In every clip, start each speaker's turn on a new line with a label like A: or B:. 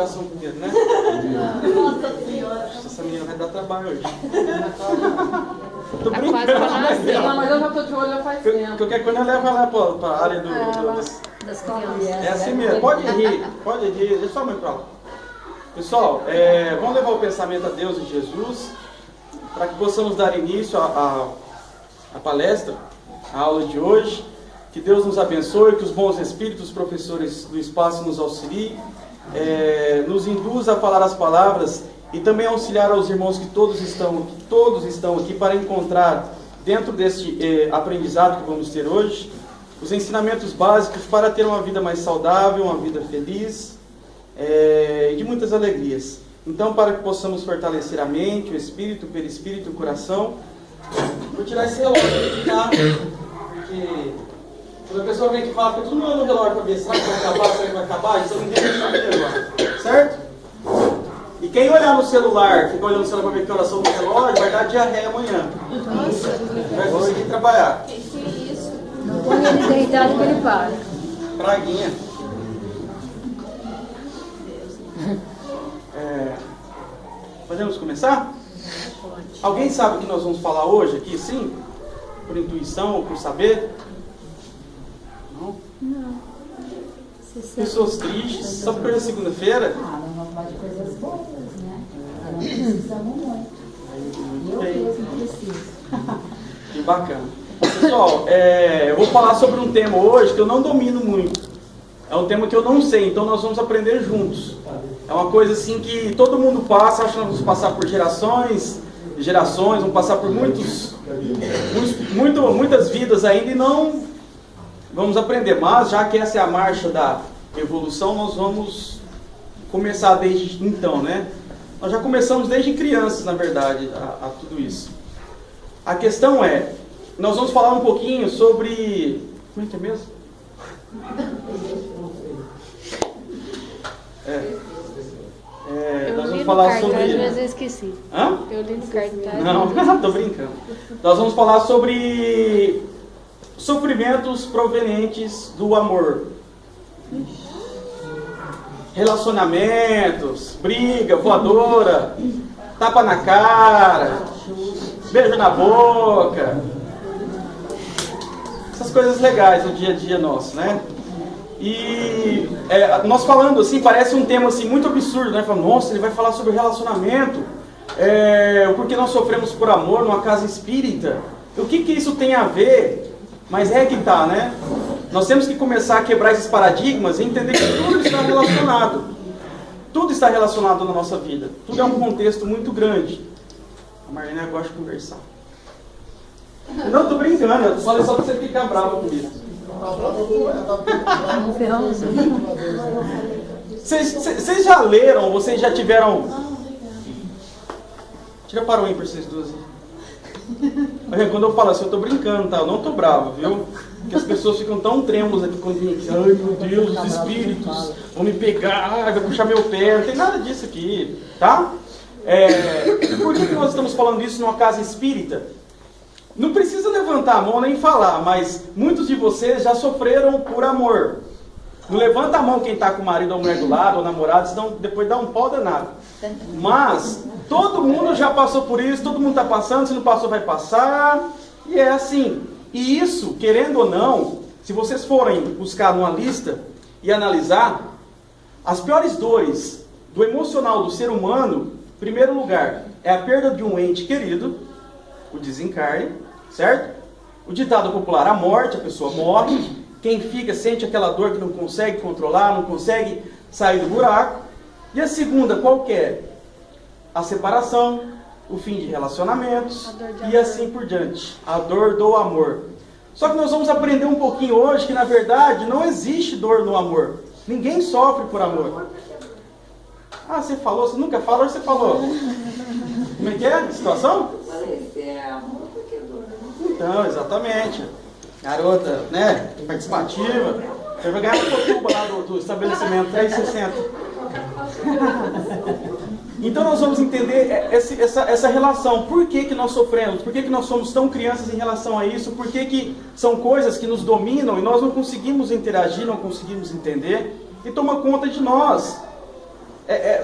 A: oração primeiro, né?
B: Nossa Senhora.
A: Essa menina vai dar trabalho hoje. Tô
C: Tá
A: brincando.
C: quase pra nascer.
B: Não, mas eu já tô de olho faz tempo.
A: Qualquer coisa leva ela pra área
C: Das crianças.
A: É assim mesmo, pode rir, deixa só a mãe pra lá. Pessoal, vamos levar o pensamento a Deus e Jesus, para que possamos dar início à palestra, à aula de hoje. Que Deus nos abençoe, que os bons espíritos, os professores do espaço nos auxiliem, nos induza a falar as palavras e também auxiliar aos irmãos que todos estão aqui para encontrar dentro deste aprendizado que vamos ter hoje, os ensinamentos básicos para ter uma vida mais saudável, uma vida feliz e de muitas alegrias. Então, para que possamos fortalecer a mente, o espírito, o perispírito, o coração, vou tirar esse relógio aqui, tá? Porque quando a pessoa vem aqui e fala, fica todo mundo no relógio para ver se vai acabar, então ninguém vai saber agora, certo? E quem olhar no celular, fica olhando no celular para ver que horas são no relógio, vai dar diarreia amanhã. Vai conseguir trabalhar.
C: Não põe ele deitado que ele para.
A: Praguinha. Podemos começar? Alguém sabe o que nós vamos falar hoje aqui, sim? Por intuição ou por saber? Não?
C: Não.
A: Pessoas tristes, só porque hoje é segunda-feira?
D: Nós vamos falar de coisas boas, né? Nós precisamos muito. Eu mesmo preciso.
A: Que bacana. Pessoal, eu vou falar sobre um tema hoje que eu não domino muito. É um tema que eu não sei, então nós vamos aprender juntos. É uma coisa assim que todo mundo passa, acho que nós vamos passar por gerações, vamos passar por muitas vidas ainda e não vamos aprender. Mas já que essa é a marcha da evolução, nós vamos começar desde então, né? Nós já começamos desde crianças, na verdade, a tudo isso. A questão é, nós vamos falar um pouquinho sobre... Como é que é mesmo?
C: Eu
A: nós
C: li
A: vamos
C: no
A: falar
C: cartaz,
A: sobre...
C: mas eu esqueci.
A: Hã?
C: Eu li no cartaz.
A: Não, tô brincando. Nós vamos falar sobre sofrimentos provenientes do amor. Relacionamentos, briga, voadora, tapa na cara, beijo na boca. Essas coisas legais do dia a dia nosso, né? E nós falando assim, parece um tema assim, muito absurdo, né? Falando, nossa, ele vai falar sobre relacionamento, o porquê nós sofremos por amor numa casa espírita. O que isso tem a ver? Mas é que tá, né? Nós temos que começar a quebrar esses paradigmas e entender que tudo está relacionado. Tudo está relacionado na nossa vida. Tudo é um contexto muito grande. A Marlene gosta de conversar. Eu não tô brincando, eu falei só pra você ficar bravo comigo. Vocês já leram, vocês já tiveram... Tira para o ímpar vocês duas aí. Quando eu falo assim, eu tô brincando, tá? Eu não tô bravo, viu? Porque as pessoas ficam tão trêmulas aqui quando vem aqui. Ai, meu Deus, os espíritos vão me pegar, vai puxar meu pé. Não tem nada disso aqui, tá? Por que nós estamos falando isso numa casa espírita? Não precisa levantar a mão nem falar, mas muitos de vocês já sofreram por amor. Não levanta a mão quem está com o marido ou mulher do lado, ou namorado, senão depois dá um pau danado. Mas todo mundo já passou por isso, todo mundo está passando, se não passou vai passar, e é assim. E isso, querendo ou não, se vocês forem buscar numa lista e analisar, as piores dores do emocional do ser humano, em primeiro lugar, é a perda de um ente querido, o desencarne, certo? O ditado popular, a morte, a pessoa morre, quem fica sente aquela dor que não consegue controlar, não consegue sair do buraco. E a segunda, qual que é? A separação, o fim de relacionamentos e assim por diante. A dor do amor. Só que nós vamos aprender um pouquinho hoje que na verdade não existe dor no amor. Ninguém sofre por amor. Ah, você falou, você nunca falou, você falou. Como é que é a situação?
D: Amor porque dor.
A: Então, exatamente. Garota, né, participativa. Você vai ganhar um pouquinho lá do estabelecimento, 3,60. Então nós vamos entender essa relação. Por que nós sofremos? Por que nós somos tão crianças em relação a isso? Por que são coisas que nos dominam e nós não conseguimos interagir, não conseguimos entender e toma conta de nós?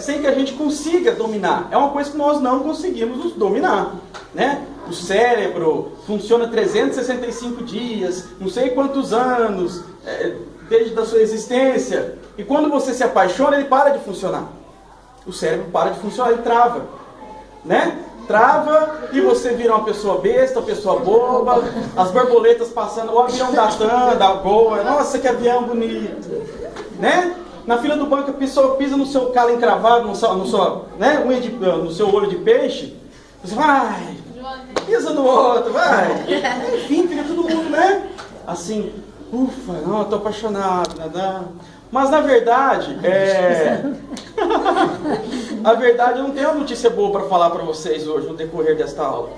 A: sem que a gente consiga dominar. É uma coisa que nós não conseguimos nos dominar, né? O cérebro funciona 365 dias, não sei quantos anos, desde a sua existência. E quando você se apaixona, ele para de funcionar. O cérebro para de funcionar, ele trava, né? Trava e você vira uma pessoa besta, uma pessoa boba, as borboletas passando, o avião da TAM, da Gol, nossa, que avião bonito, né? Na fila do banco a pessoa pisa no seu calo encravado, no seu olho de peixe, você vai, pisa no outro, vai. Enfim, fica todo mundo, né? Assim, ufa, não, eu tô apaixonado, né? Mas na verdade, a verdade, eu não tenho uma notícia boa para falar para vocês hoje, no decorrer desta aula.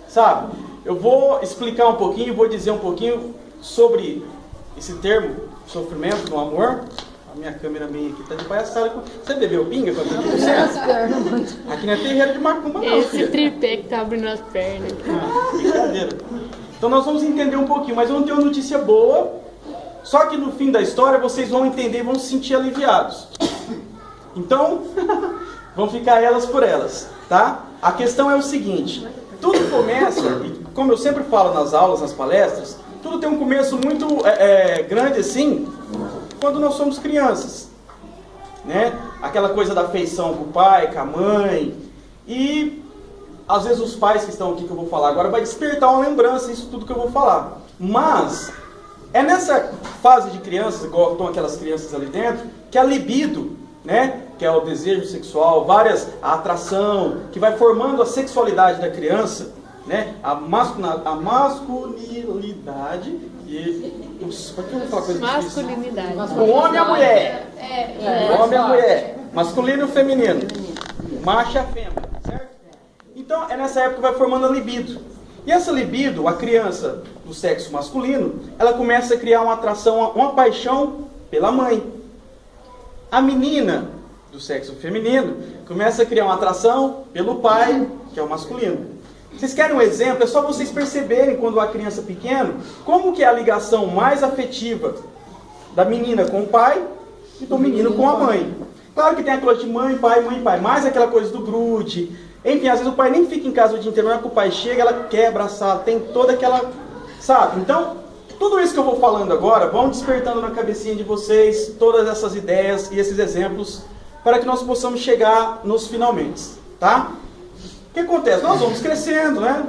A: Sabe? Eu vou explicar um pouquinho, vou dizer um pouquinho sobre esse termo, sofrimento no amor. A minha câmera meio aqui tá de palhaçada. Você bebeu pinga quando eu disse? Aqui não é terreiro de macumba não,
C: Esse
A: filha.
C: tripé que tá abrindo as pernas.
A: Brincadeira. Então nós vamos entender um pouquinho, mas eu não tenho uma notícia boa. Só que no fim da história vocês vão entender e vão se sentir aliviados. Então, vão ficar elas por elas, tá? A questão é o seguinte, tudo começa, e como eu sempre falo nas aulas, nas palestras, tudo tem um começo muito grande assim, quando nós somos crianças, né? Aquela coisa da afeição com o pai, com a mãe, e às vezes os pais que estão aqui que eu vou falar agora vai despertar uma lembrança, isso tudo que eu vou falar. Mas é nessa fase de crianças, igual estão aquelas crianças ali dentro, que a libido, né, que é o desejo sexual, a atração, que vai formando a sexualidade da criança, né, a masculinidade e... Por que eu vou falar coisa difícil?
C: Masculinidade.
A: O homem e a mulher. O homem e a mulher. Masculino e o feminino. Macho e a fêmea, certo? Então, é nessa época que vai formando a libido. E essa libido, a criança do sexo masculino, ela começa a criar uma atração, uma paixão pela mãe. A menina do sexo feminino começa a criar uma atração pelo pai, que é o masculino. Vocês querem um exemplo? É só vocês perceberem quando a criança é pequena, como que é a ligação mais afetiva da menina com o pai e do menino com a mãe. Claro que tem aquela de mãe, pai, mais aquela coisa do grude. Enfim, às vezes o pai nem fica em casa o dia inteiro, mas que o pai chega, ela quer abraçar, tem toda aquela, sabe? Então, tudo isso que eu vou falando agora, vão despertando na cabecinha de vocês todas essas ideias e esses exemplos, para que nós possamos chegar nos finalmente, tá? O que acontece? Nós vamos crescendo, né?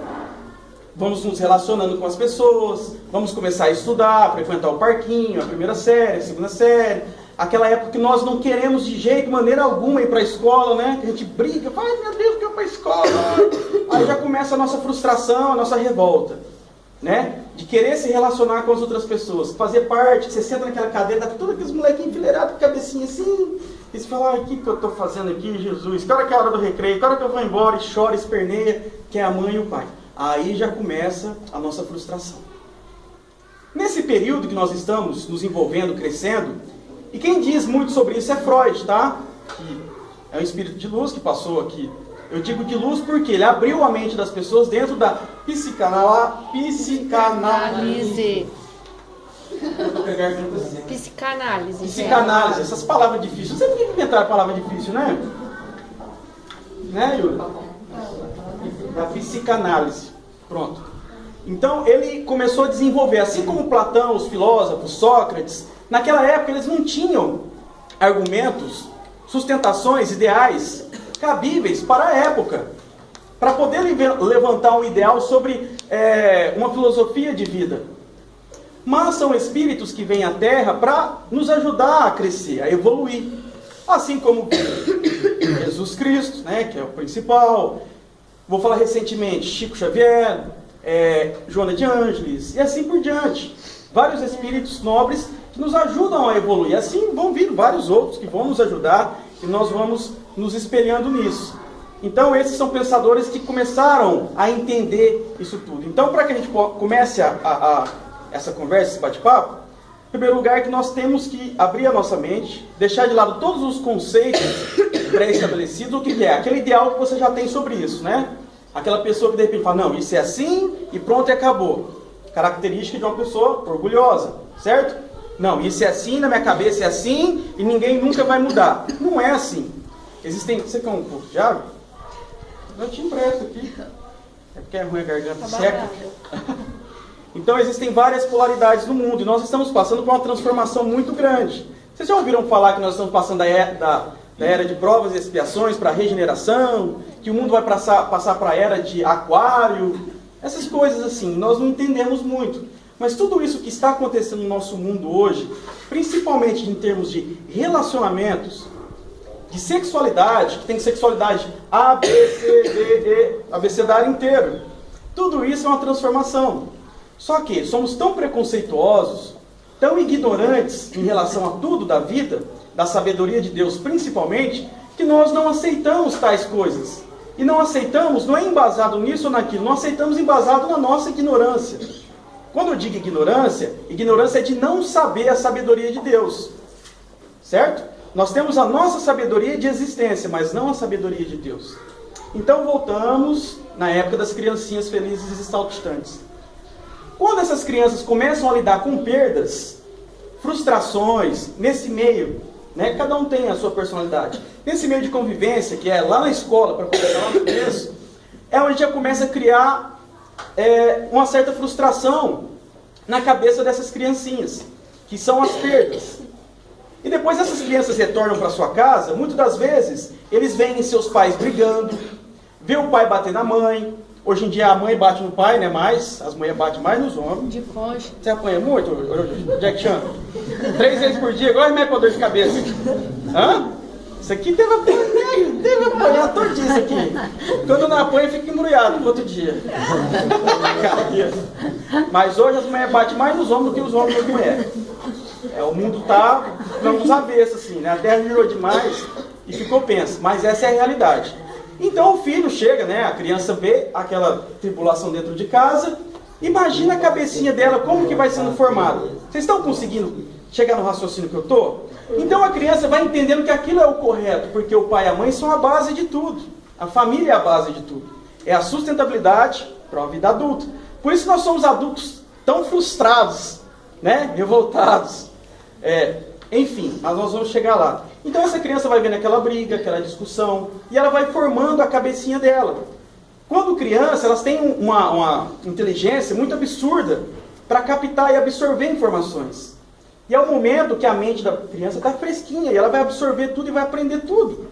A: Vamos nos relacionando com as pessoas, vamos começar a estudar, frequentar o parquinho, a primeira série, a segunda série, aquela época que nós não queremos de jeito, maneira alguma ir para a escola, né? Que a gente briga, ai meu Deus, que eu vou para a escola. Aí já começa a nossa frustração, a nossa revolta, né? De querer se relacionar com as outras pessoas, fazer parte, você senta naquela cadeira, tá todos aqueles molequinhos enfileirados com a cabecinha assim, e você fala, o que eu estou fazendo aqui, Jesus? Que hora que é a hora do recreio? Que hora que eu vou embora? E chora, esperneia, que é a mãe e o pai. Aí já começa a nossa frustração. Nesse período que nós estamos nos envolvendo, crescendo, e quem diz muito sobre isso é Freud, tá? Que é um espírito de luz que passou aqui. Eu digo de luz porque ele abriu a mente das pessoas dentro da psicanálise.
C: Psicanálise.
A: Psicanálise, essas palavras difíceis. Você tem que inventar a palavra difícil, né? Né, Yuri? Da psicanálise. Pronto. Então ele começou a desenvolver, assim como Platão, os filósofos, Sócrates, naquela época eles não tinham argumentos, sustentações, ideais cabíveis para a época, para poder levantar um ideal sobre uma filosofia de vida. Mas são espíritos que vêm à Terra para nos ajudar a crescer, a evoluir. Assim como Jesus Cristo, né, que é o principal. Vou falar recentemente, Chico Xavier, Joana de Ângeles, e assim por diante. Vários espíritos nobres que nos ajudam a evoluir. Assim vão vir vários outros que vão nos ajudar e nós vamos nos espelhando nisso. Então esses são pensadores que começaram a entender isso tudo. Então para que a gente comece essa conversa, esse bate-papo, em primeiro lugar é que nós temos que abrir a nossa mente, deixar de lado todos os conceitos pré-estabelecidos, o que é? Aquele ideal que você já tem sobre isso, né? Aquela pessoa que de repente fala, não, isso é assim e pronto e acabou. Característica de uma pessoa orgulhosa, certo? Não, isso é assim, na minha cabeça é assim e ninguém nunca vai mudar. Não é assim. Existem... Você quer um pouco de água? Eu te empresto aqui. É porque é ruim a garganta seca. Então existem várias polaridades no mundo e nós estamos passando por uma transformação muito grande. Vocês já ouviram falar que nós estamos passando da era de provas e expiações para a regeneração, que o mundo vai passar para a era de aquário, essas coisas assim, nós não entendemos muito. Mas tudo isso que está acontecendo no nosso mundo hoje, principalmente em termos de relacionamentos, de sexualidade, que tem sexualidade A, B, C, D, E, abecedário inteiro, tudo isso é uma transformação. Só que somos tão preconceituosos, tão ignorantes em relação a tudo da vida, da sabedoria de Deus principalmente, que nós não aceitamos tais coisas. E não aceitamos, não é embasado nisso ou naquilo, não aceitamos embasado na nossa ignorância. Quando eu digo ignorância, ignorância é de não saber a sabedoria de Deus. Certo? Nós temos a nossa sabedoria de existência, mas não a sabedoria de Deus. Então voltamos na época das criancinhas felizes e saltitantes. Quando essas crianças começam a lidar com perdas, frustrações, nesse meio, né, cada um tem a sua personalidade, nesse meio de convivência, que é lá na escola, para começar lá no começo, é onde já começa a criar uma certa frustração na cabeça dessas criancinhas, que são as perdas. E depois essas crianças retornam para sua casa, muitas das vezes, eles veem seus pais brigando, vê o pai bater na mãe. Hoje em dia a mãe bate no pai, né? Mas as mulheres batem mais nos homens.
C: De coxa.
A: Você apanha muito, Jack Chan? 3 vezes por dia, igual remédio para dor de cabeça. Hã? Isso aqui deve apanhar todinho isso aqui. Quando não apanha, fica embrulhado no outro dia. Mas hoje as mulheres batem mais nos homens do que os homens nas mulheres. O mundo está nos avessos, assim, né? A terra girou demais e ficou pensa. Mas essa é a realidade. Então o filho chega, né? A criança vê aquela tribulação dentro de casa. Imagina a cabecinha dela, como que vai sendo formada. Vocês estão conseguindo chegar no raciocínio que eu estou? Então a criança vai entendendo que aquilo é o correto, porque o pai e a mãe são a base de tudo. A família é a base de tudo. É a sustentabilidade para a vida adulta. Por isso nós somos adultos tão frustrados, né? Revoltados. Enfim, mas nós vamos chegar lá. Então essa criança vai vendo aquela briga, aquela discussão, e ela vai formando a cabecinha dela. Quando criança, elas têm uma inteligência muito absurda para captar e absorver informações. E é o momento que a mente da criança está fresquinha, e ela vai absorver tudo e vai aprender tudo.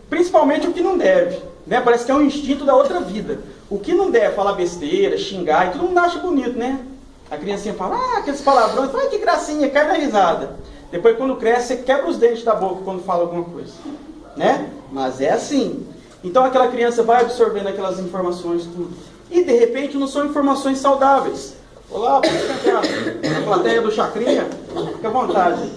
A: Principalmente o que não deve, né? Parece que é um instinto da outra vida. O que não deve, falar besteira, xingar, e todo mundo acha bonito, né? A criancinha fala, aqueles palavrões, ai que gracinha, cai na risada. Depois quando cresce, você quebra os dentes da boca quando fala alguma coisa, né? Mas é assim. Então aquela criança vai absorvendo aquelas informações, tudo. E de repente não são informações saudáveis. Olá, pode entrar na plateia do Chacrinha? Fica à vontade.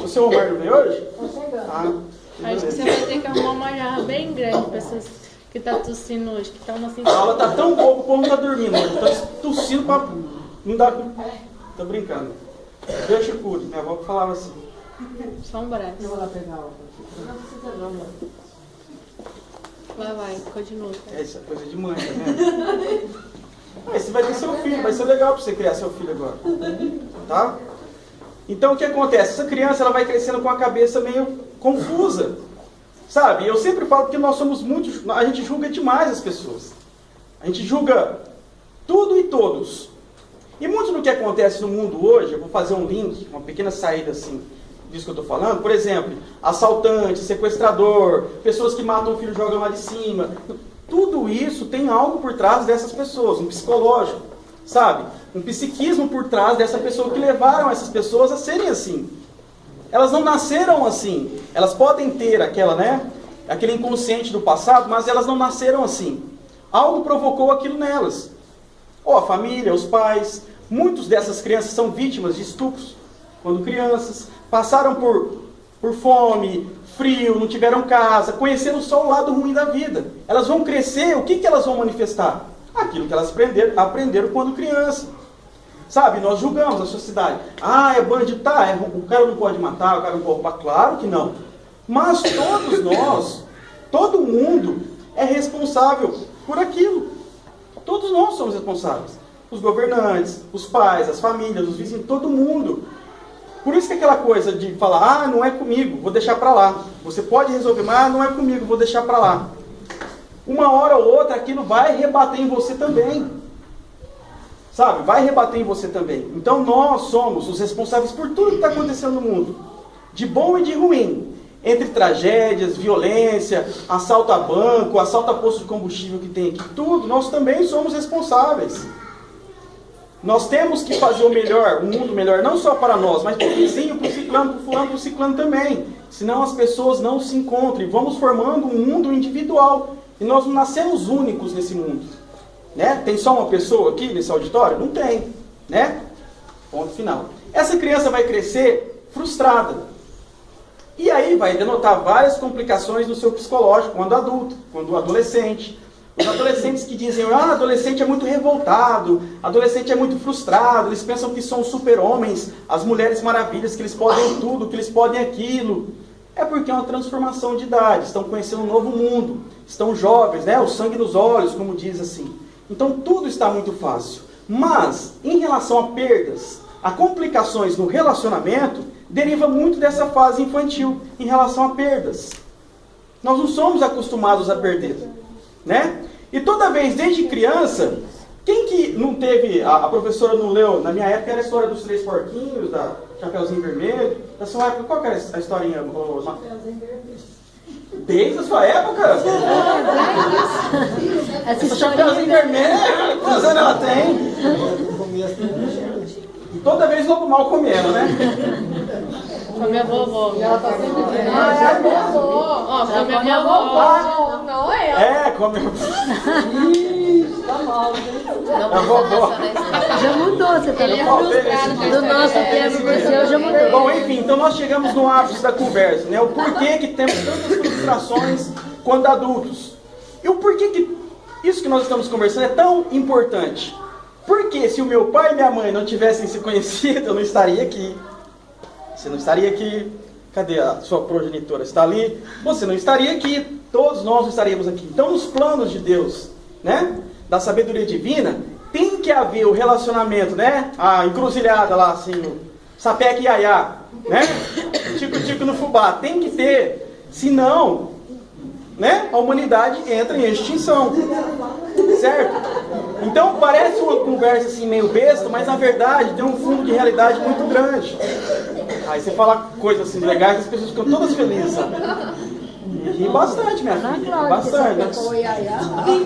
A: O seu Omar não veio hoje?
D: Tô chegando.
C: Acho que você vai ter que arrumar uma jarra bem grande para pessoas que estão tossindo hoje, que estão assim.
A: A aula tá tão boa que o povo não tá dormindo hoje. Tá tossindo pra... Não dá... Tô brincando. Deixa o curo. Minha avó falava assim.
C: Só um braço.
D: Eu vou lá pegar o...
B: Não precisa não, mãe.
C: Vai, continua.
A: Isso é coisa de mãe, tá vendo? Esse vai ter seu filho, vai ser legal para você criar seu filho agora. Tá? Então o que acontece? Essa criança ela vai crescendo com a cabeça meio confusa. Sabe? Eu sempre falo que nós somos muito... A gente julga demais as pessoas. A gente julga tudo e todos. E muito do que acontece no mundo hoje, eu vou fazer um link, uma pequena saída assim, disso que eu estou falando. Por exemplo, assaltante, sequestrador, pessoas que matam o filho e jogam lá de cima. Tudo isso tem algo por trás dessas pessoas, um psicológico, sabe? Um psiquismo por trás dessa pessoa que levaram essas pessoas a serem assim. Elas não nasceram assim. Elas podem ter aquele inconsciente do passado, mas elas não nasceram assim. Algo provocou aquilo nelas. Ou a família, os pais. Muitas dessas crianças são vítimas de estupros. Quando crianças passaram por fome, frio, não tiveram casa, conheceram só o lado ruim da vida. Elas vão crescer, o que elas vão manifestar? Aquilo que elas aprenderam quando criança. Sabe, nós julgamos a sociedade. É bandido, o cara não pode matar, o cara não pode roubar. Claro que não. Mas todos nós, todo mundo é responsável por aquilo. Todos nós somos responsáveis. Os governantes, os pais, as famílias, os vizinhos, todo mundo. Por isso que aquela coisa de falar, ah, não é comigo, vou deixar para lá. Você pode resolver, mas ah, não é comigo, vou deixar para lá. Uma hora ou outra aquilo vai rebater em você também. Sabe? Vai rebater em você também. Então nós somos os responsáveis por tudo que está acontecendo no mundo. De bom e de ruim. Entre tragédias, violência, assalto a banco, assalto a posto de combustível que tem aqui. Tudo, nós também somos responsáveis. Nós temos que fazer o melhor, um mundo melhor, não só para nós, mas para o vizinho, para o ciclano, para o fulano, para o ciclano também. Senão as pessoas não se encontram. E vamos formando um mundo individual. E nós não nascemos únicos nesse mundo. Né? Tem só uma pessoa aqui nesse auditório? Não tem. Né? Ponto final. Essa criança vai crescer frustrada. E aí vai denotar várias complicações no seu psicológico, quando adulto, quando adolescente. Os adolescentes que dizem, ah, adolescente é muito revoltado, adolescente é muito frustrado, eles pensam que são super-homens, as mulheres maravilhas, que eles podem tudo, que eles podem aquilo. É porque é uma transformação de idade, estão conhecendo um novo mundo, estão jovens, né? O sangue nos olhos, como diz assim. Então tudo está muito fácil. Mas, em relação a perdas, a complicações no relacionamento, deriva muito dessa fase infantil, em relação a perdas. Nós não somos acostumados a perder, né? E toda vez, desde criança, quem que não teve, a professora não leu, na minha época era a história dos 3 porquinhos, da Chapeuzinho Vermelho, da sua época, qual que era a historinha?
B: Chapeuzinho Vermelho.
A: Desde a sua época? Essa Chapeuzinho Vermelho, quantos anos ela tem? E toda vez lobo mal comendo, né?
C: Com a minha vovó.
B: Ela tá sempre dizendo,
C: Ah, é a minha avó. Ó, com a minha vovó. Não é ela.
A: É, come.
B: tá mal, gente.
A: A vovó.
D: Já mudou, você tá
C: Ele é
D: no
C: frustrado com a
D: do nosso tempo, você já mudou.
A: Bom, enfim, então nós chegamos no ápice da conversa, né? O porquê que temos tantas frustrações quando adultos. E o porquê que isso que nós estamos conversando é tão importante. Porque se o meu pai e minha mãe não tivessem se conhecido, eu não estaria aqui. Você não estaria aqui. Cadê a sua progenitora? Está ali. Você não estaria aqui. Todos nós não estaríamos aqui. Então, nos planos de Deus, né? Da sabedoria divina, tem que haver o relacionamento, né? A encruzilhada lá, assim, no sapeque iaiá, né? Tico-tico no fubá. Tem que ter. Senão, né? A humanidade entra em extinção. Certo? Então parece uma conversa assim meio besta, mas na verdade tem um fundo de realidade muito grande. Aí você fala coisas assim legais, as pessoas ficam todas felizes, sabe? E ri bastante, minha filha. Bastante.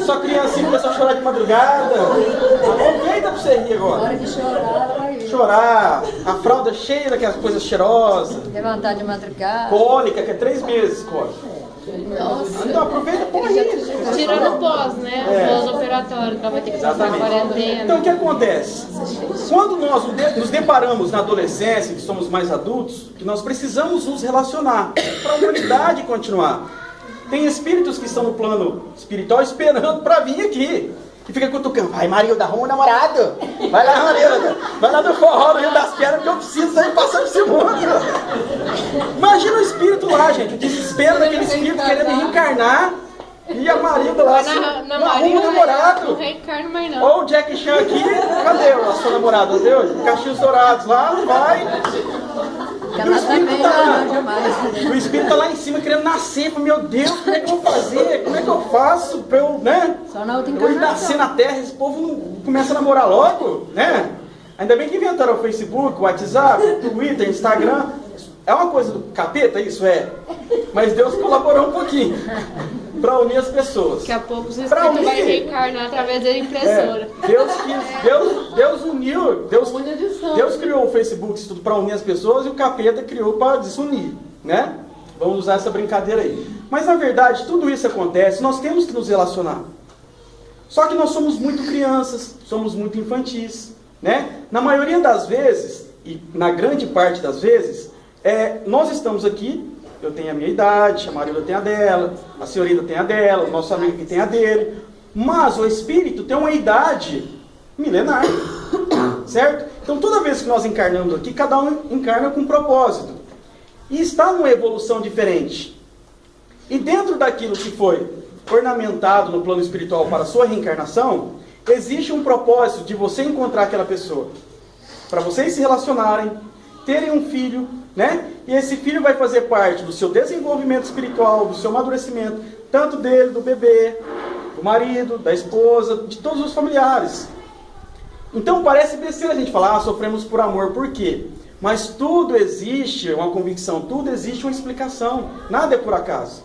A: Sua criancinha começou a chorar de madrugada. Aproveita pra você rir agora.
D: Hora de chorar, vai ver.
A: Chorar, a fralda cheia daquelas coisas cheirosas.
D: Levantar de madrugada.
A: Cólica, que é 3 meses, cólica.
C: Nossa.
A: Então aproveita por rir.
C: Tirando o pós, né? O pós-operatório, que ela vai ter que passar a quarentena.
A: Então o que acontece? Quando nós nos deparamos na adolescência, que somos mais adultos, que nós precisamos nos relacionar para a humanidade continuar. Tem espíritos que estão no plano espiritual esperando para vir aqui. Que fica cutucando. Vai, Marilda, arruma um namorado. Vai lá, Marilda. Vai lá no forró, no Rio das Pedras, que eu preciso sair passando esse mundo. Imagina o espírito lá, gente. O desespero daquele espírito querendo reencarnar. E a Marilda lá, assim, não arruma um namorado.
C: Não reencarna mais não.
A: Ou o Jack Chan aqui. Cadê a sua namorada? Deu? Cachinhos dourados lá, vai. E o espírito tá lá. O espírito tá lá em cima querendo nascer. Meu Deus, como é que eu vou fazer? Como é que eu faço pra eu, né?
D: Só na outra
A: Eu vou
D: encarnação.
A: nascer na Terra, esse povo não começa a namorar logo, né? Ainda bem que inventaram o Facebook, o WhatsApp, o Twitter, o Instagram. É uma coisa do capeta, isso é. Mas Deus colaborou um pouquinho para unir as pessoas.
C: Daqui a pouco o espírito vai reencarnar através da impressora.
A: Deus uniu, Deus criou o Facebook isso tudo para unir as pessoas e o capeta criou para desunir, né? Vamos usar essa brincadeira aí. Mas na verdade, tudo isso acontece, nós temos que nos relacionar. Só que nós somos muito crianças, somos muito infantis, né? Na maioria das vezes, e na grande parte das vezes, nós estamos aqui, eu tenho a minha idade, a Marilda tem a dela, a senhorita tem a dela, o nosso amigo que tem a dele, mas o espírito tem uma idade milenar, certo? Então toda vez que nós encarnamos aqui, cada um encarna com um propósito, e está numa evolução diferente. E dentro daquilo que foi ornamentado no plano espiritual para a sua reencarnação, existe um propósito de você encontrar aquela pessoa, para vocês se relacionarem, terem um filho, né? E esse filho vai fazer parte do seu desenvolvimento espiritual, do seu amadurecimento, tanto dele, do bebê, do marido, da esposa, de todos os familiares. Então parece besteira a gente falar, sofremos por amor, por quê? Mas tudo existe, uma convicção, tudo existe uma explicação, nada é por acaso.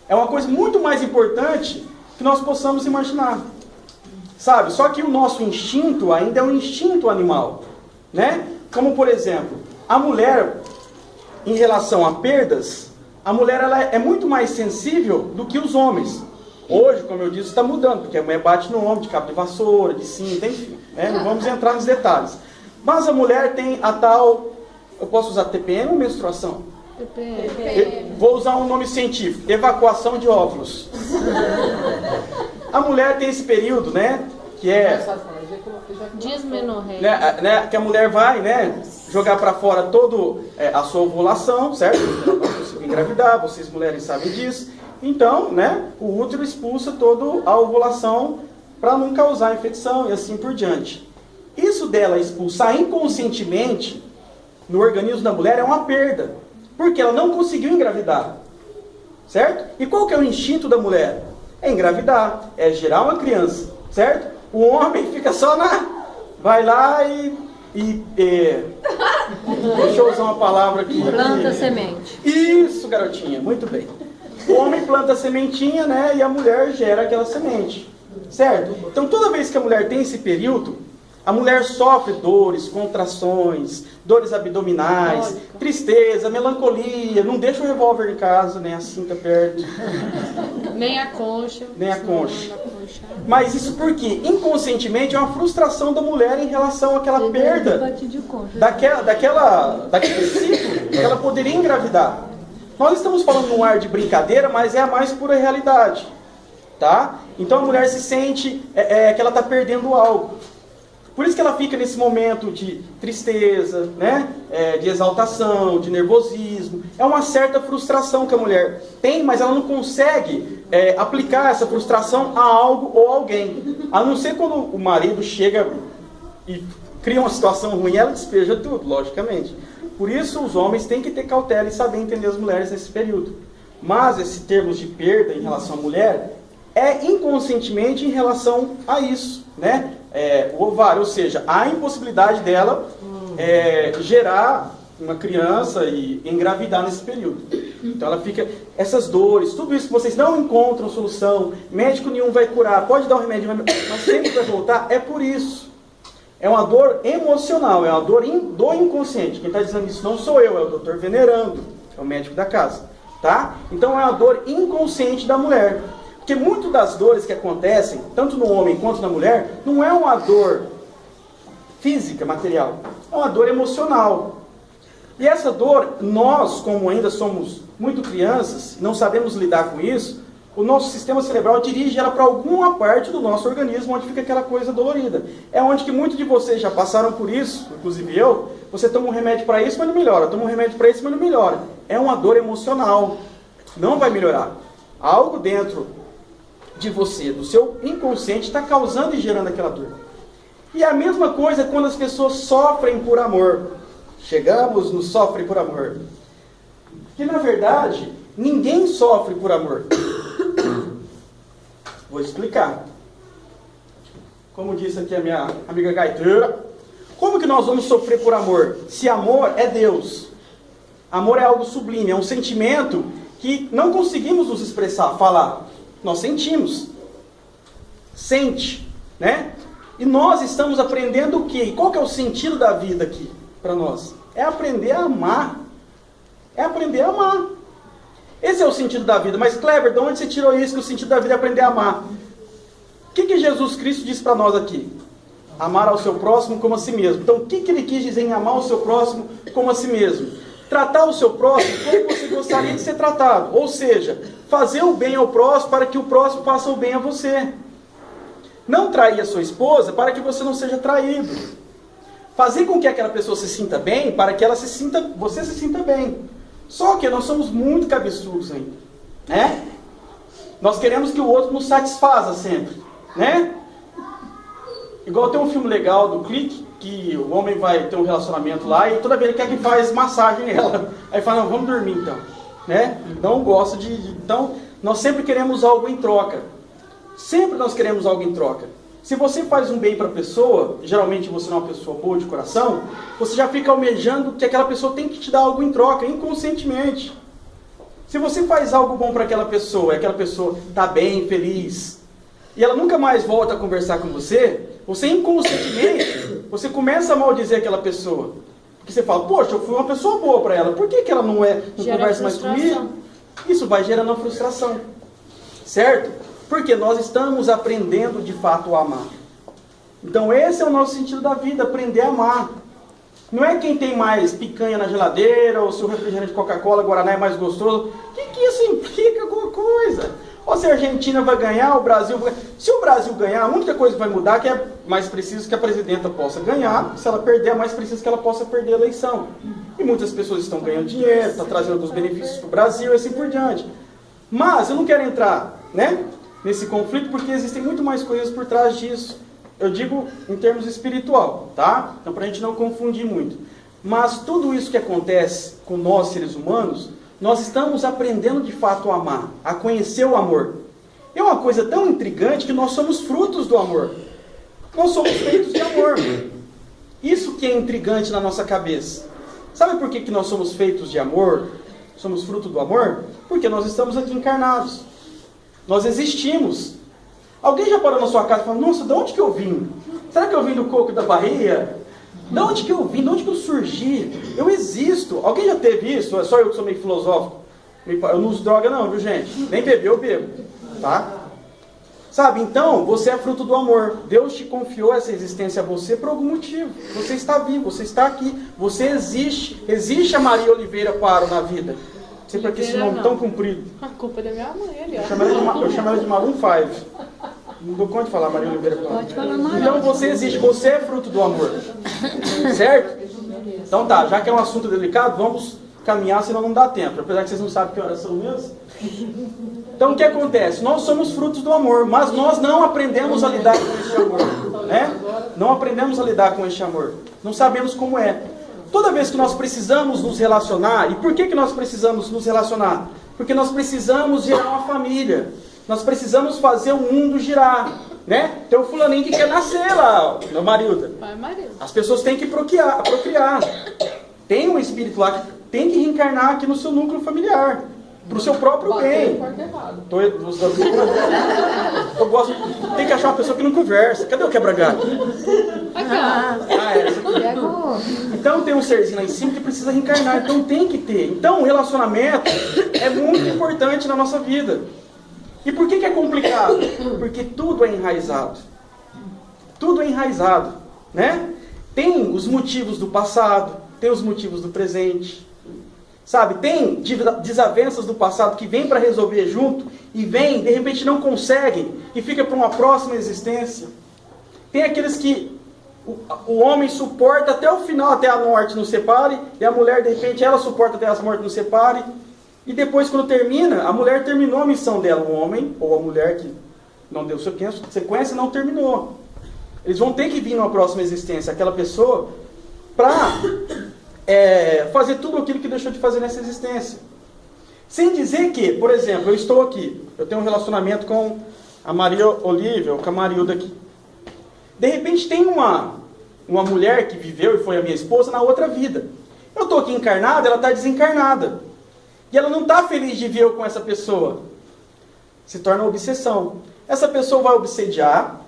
A: É uma coisa muito mais importante que nós possamos imaginar. Sabe? Só que o nosso instinto ainda é um instinto animal, né? Como por exemplo, a mulher, em relação a perdas, a mulher ela é muito mais sensível do que os homens. Hoje, como eu disse, está mudando, porque a mulher bate no homem de cabo de vassoura, de cinta, enfim, né? Não vamos entrar nos detalhes. Mas a mulher tem a tal, eu posso usar TPM ou menstruação?
C: TPM.
A: Vou usar um nome científico, evacuação de óvulos. A mulher tem esse período, né, que é...
C: Dismenorreia.
A: Né, que a mulher vai, né, jogar para fora toda a sua ovulação, certo? Ela não consegue engravidar, vocês mulheres sabem disso. Então, né, o útero expulsa toda a ovulação para não causar infecção e assim por diante. Isso dela expulsar inconscientemente no organismo da mulher é uma perda, porque ela não conseguiu engravidar, certo? E qual que é o instinto da mulher? É engravidar, é gerar uma criança, certo? O homem fica só vai lá e deixa eu usar uma palavra aqui.
B: Planta semente.
A: Isso, garotinha, muito bem. O homem planta a sementinha, né? E a mulher gera aquela semente, certo? Então toda vez que a mulher tem esse período, a mulher sofre dores, contrações, dores abdominais, tristeza, melancolia, não deixa o revólver em casa, nem a cinta perto.
C: Nem a concha.
A: Nem a concha. Mas isso porque, inconscientemente, é uma frustração da mulher em relação àquela perda daquele ciclo que ela poderia engravidar. Nós estamos falando num ar de brincadeira, mas é a mais pura realidade. Tá? Então a mulher se sente que ela está perdendo algo. Por isso que ela fica nesse momento de tristeza, né? De exaltação, de nervosismo. É uma certa frustração que a mulher tem, mas ela não consegue aplicar essa frustração a algo ou alguém. A não ser quando o marido chega e cria uma situação ruim, ela despeja tudo, logicamente. Por isso os homens têm que ter cautela e saber entender as mulheres nesse período. Mas esses termos de perda em relação à mulher é inconscientemente em relação a isso, né? O ovário, ou seja, a impossibilidade dela gerar uma criança e engravidar nesse período. Então ela fica, essas dores, tudo isso que vocês não encontram solução, médico nenhum vai curar, pode dar um remédio, mas sempre vai voltar, é por isso. É uma dor emocional, é uma dor do inconsciente. Quem está dizendo isso não sou eu, é o Dr. Venerando, é o médico da casa. Tá? Então é uma dor inconsciente da mulher. Porque muitas das dores que acontecem, tanto no homem quanto na mulher, não é uma dor física, material. É uma dor emocional. E essa dor, nós, como ainda somos muito crianças, não sabemos lidar com isso, o nosso sistema cerebral dirige ela para alguma parte do nosso organismo, onde fica aquela coisa dolorida. É onde que muitos de vocês já passaram por isso, inclusive eu. Você toma um remédio para isso, mas não melhora. Toma um remédio para isso, mas não melhora. É uma dor emocional. Não vai melhorar. Algo dentro de você, do seu inconsciente, está causando e gerando aquela dor. E a mesma coisa quando as pessoas sofrem por amor. Chegamos no sofre por amor. Que na verdade, ninguém sofre por amor. Vou explicar. Como disse aqui a minha amiga gaiteira, como que nós vamos sofrer por amor? Se amor é Deus. Amor é algo sublime, é um sentimento que não conseguimos nos expressar, falar. Nós sentimos. Sente, né? E nós estamos aprendendo o quê? E qual que é o sentido da vida aqui para nós? É aprender a amar. É aprender a amar. Esse é o sentido da vida. Mas, Kleber, de onde você tirou isso, que o sentido da vida é aprender a amar? O que Jesus Cristo disse para nós aqui? Amar ao seu próximo como a si mesmo. Então, o que ele quis dizer em amar o seu próximo como a si mesmo? Tratar o seu próximo como você gostaria de ser tratado. Ou seja, fazer o bem ao próximo para que o próximo faça o bem a você. Não trair a sua esposa para que você não seja traído. Fazer com que aquela pessoa se sinta bem para que você se sinta bem. Só que nós somos muito cabeçudos ainda, né? Nós queremos que o outro nos satisfaça sempre, né? Igual tem um filme legal do Clique, que o homem vai ter um relacionamento lá e toda vez ele quer que faz massagem nela. Aí fala, não, vamos dormir então. Né? Não gosta Então, nós sempre queremos algo em troca. Sempre nós queremos algo em troca. Se você faz um bem para a pessoa, geralmente você não é uma pessoa boa de coração, você já fica almejando que aquela pessoa tem que te dar algo em troca, inconscientemente. Se você faz algo bom para aquela pessoa, e aquela pessoa está bem, feliz, e ela nunca mais volta a conversar com você, você inconscientemente, você começa a maldizer aquela pessoa. Porque você fala, poxa, eu fui uma pessoa boa para ela, por que ela não conversa mais comigo? Isso vai gerando uma frustração. Certo? Porque nós estamos aprendendo de fato a amar. Então esse é o nosso sentido da vida, aprender a amar. Não é quem tem mais picanha na geladeira, ou se o refrigerante Coca-Cola, Guaraná é mais gostoso. O que isso implica alguma coisa? Ou se a Argentina vai ganhar, o Brasil vai ganhar. Se o Brasil ganhar, a única coisa que vai mudar é que é mais preciso que a presidenta possa ganhar. Se ela perder, é mais preciso que ela possa perder a eleição. E muitas pessoas estão ganhando dinheiro, estão trazendo alguns benefícios para o Brasil e assim por diante. Mas eu não quero entrar, né, nesse conflito porque existem muito mais coisas por trás disso. Eu digo em termos espiritual, tá? Então para a gente não confundir muito. Mas tudo isso que acontece com nós seres humanos, nós estamos aprendendo de fato a amar, a conhecer o amor. É uma coisa tão intrigante que nós somos frutos do amor. Nós somos feitos de amor. Isso que é intrigante na nossa cabeça. Sabe por que nós somos feitos de amor? Somos fruto do amor? Porque nós estamos aqui encarnados. Nós existimos. Alguém já parou na sua casa e falou, nossa, de onde que eu vim? Será que eu vim do coco da Bahia? De onde que eu vim? De onde que eu surgi? Eu existo. Alguém já teve isso? É só eu que sou meio filosófico? Eu não uso droga não, viu gente? Nem beber eu bebo. Tá? Sabe, então, você é fruto do amor. Deus te confiou essa existência a você por algum motivo. Você está vivo, você está aqui. Você existe. Existe a Maria Oliveira Paro na vida. Não sei para que esse nome tão comprido.
C: A culpa é da minha mãe ali, ó.
A: Eu chamo ela de Maroon 5. Não dou conta de falar Maria Oliveira Paro.
D: Pode falar mais.
A: Então você existe, você é fruto do amor. Certo? Então tá, já que é um assunto delicado, vamos caminhar, senão não dá tempo. Apesar que vocês não sabem que horas são mesmo. Então o que acontece? Nós somos frutos do amor, mas nós não aprendemos a lidar com este amor. Né? Não aprendemos a lidar com este amor. Não sabemos como é. Toda vez que nós precisamos nos relacionar, e por que nós precisamos nos relacionar? Porque nós precisamos gerar uma família. Nós precisamos fazer o mundo girar. Né? Tem o fulaninho que quer nascer lá, meu Marilda.
C: Vai, Marilda.
A: As pessoas têm que procriar. Tem um espírito lá que tem que reencarnar aqui no seu núcleo familiar. Para o seu próprio bem. Eu gosto. Tem que achar uma pessoa que não conversa. Cadê o quebra-galho? Essa aqui. Então tem um serzinho lá em cima que precisa reencarnar. Então tem que ter. Então o relacionamento é muito importante na nossa vida. E por que é complicado? Porque tudo é enraizado. Tudo é enraizado. Né? Tem os motivos do passado, tem os motivos do presente. Sabe, tem desavenças do passado que vêm para resolver junto e vêm, de repente não conseguem e fica para uma próxima existência. Tem aqueles que o homem suporta até o final, até a morte nos separe, e a mulher, de repente, ela suporta até a morte nos separe. E depois, quando termina, a mulher terminou a missão dela. O homem, ou a mulher que não deu sequência, não terminou. Eles vão ter que vir numa próxima existência, aquela pessoa, para fazer tudo aquilo que deixou de fazer nessa existência. Sem dizer que, por exemplo, eu estou aqui, eu tenho um relacionamento com a Maria Olívia, ou com a Marilda aqui. De repente tem uma mulher que viveu e foi a minha esposa na outra vida. Eu estou aqui encarnada, ela está desencarnada. E ela não está feliz de ver eu com essa pessoa. Se torna uma obsessão. Essa pessoa vai obsediar,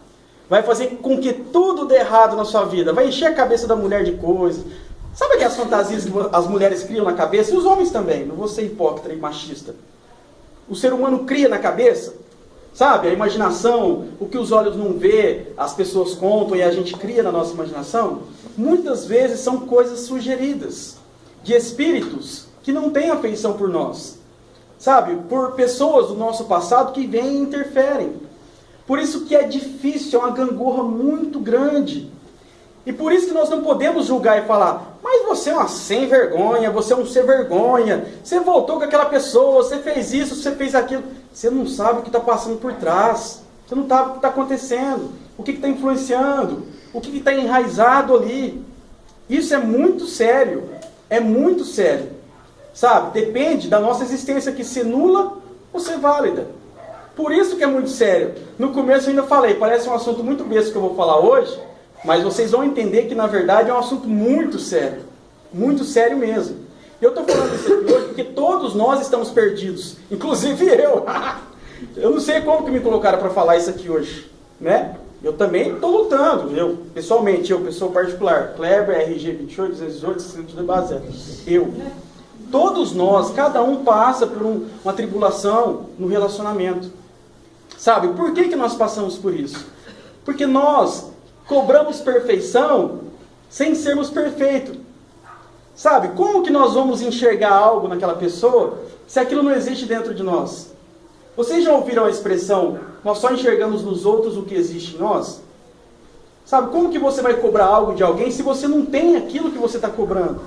A: vai fazer com que tudo dê errado na sua vida, vai encher a cabeça da mulher de coisas. Sabe aquelas fantasias que as mulheres criam na cabeça? E os homens também, não vou ser hipócrita e machista. O ser humano cria na cabeça, sabe? A imaginação, o que os olhos não vê, as pessoas contam e a gente cria na nossa imaginação. Muitas vezes são coisas sugeridas, de espíritos que não têm afeição por nós. Sabe? Por pessoas do nosso passado que vêm e interferem. Por isso que é difícil, é uma gangorra muito grande. E por isso que nós não podemos julgar e falar, mas você é uma sem vergonha, você é um sem vergonha, você voltou com aquela pessoa, você fez isso, você fez aquilo. Você não sabe o que está passando por trás. Você não sabe o que está acontecendo, o que está influenciando, o que está enraizado ali. Isso é muito sério. É muito sério. Sabe? Depende da nossa existência aqui ser nula ou ser válida. Por isso que é muito sério. No começo eu ainda falei, parece um assunto muito besta que eu vou falar hoje, mas vocês vão entender que na verdade é um assunto muito sério. Muito sério mesmo. E eu estou falando isso aqui hoje porque todos nós estamos perdidos. Inclusive eu. Eu não sei como que me colocaram para falar isso aqui hoje. Né? Eu também estou lutando. Pessoalmente, pessoa particular. Kleber, RG 28, 218, 62 base. Eu. Todos nós, cada um passa por uma tribulação no relacionamento. Sabe, por que nós passamos por isso? Porque nós cobramos perfeição sem sermos perfeitos. Sabe, como que nós vamos enxergar algo naquela pessoa se aquilo não existe dentro de nós? Vocês já ouviram a expressão, nós só enxergamos nos outros o que existe em nós? Sabe, como que você vai cobrar algo de alguém se você não tem aquilo que você está cobrando?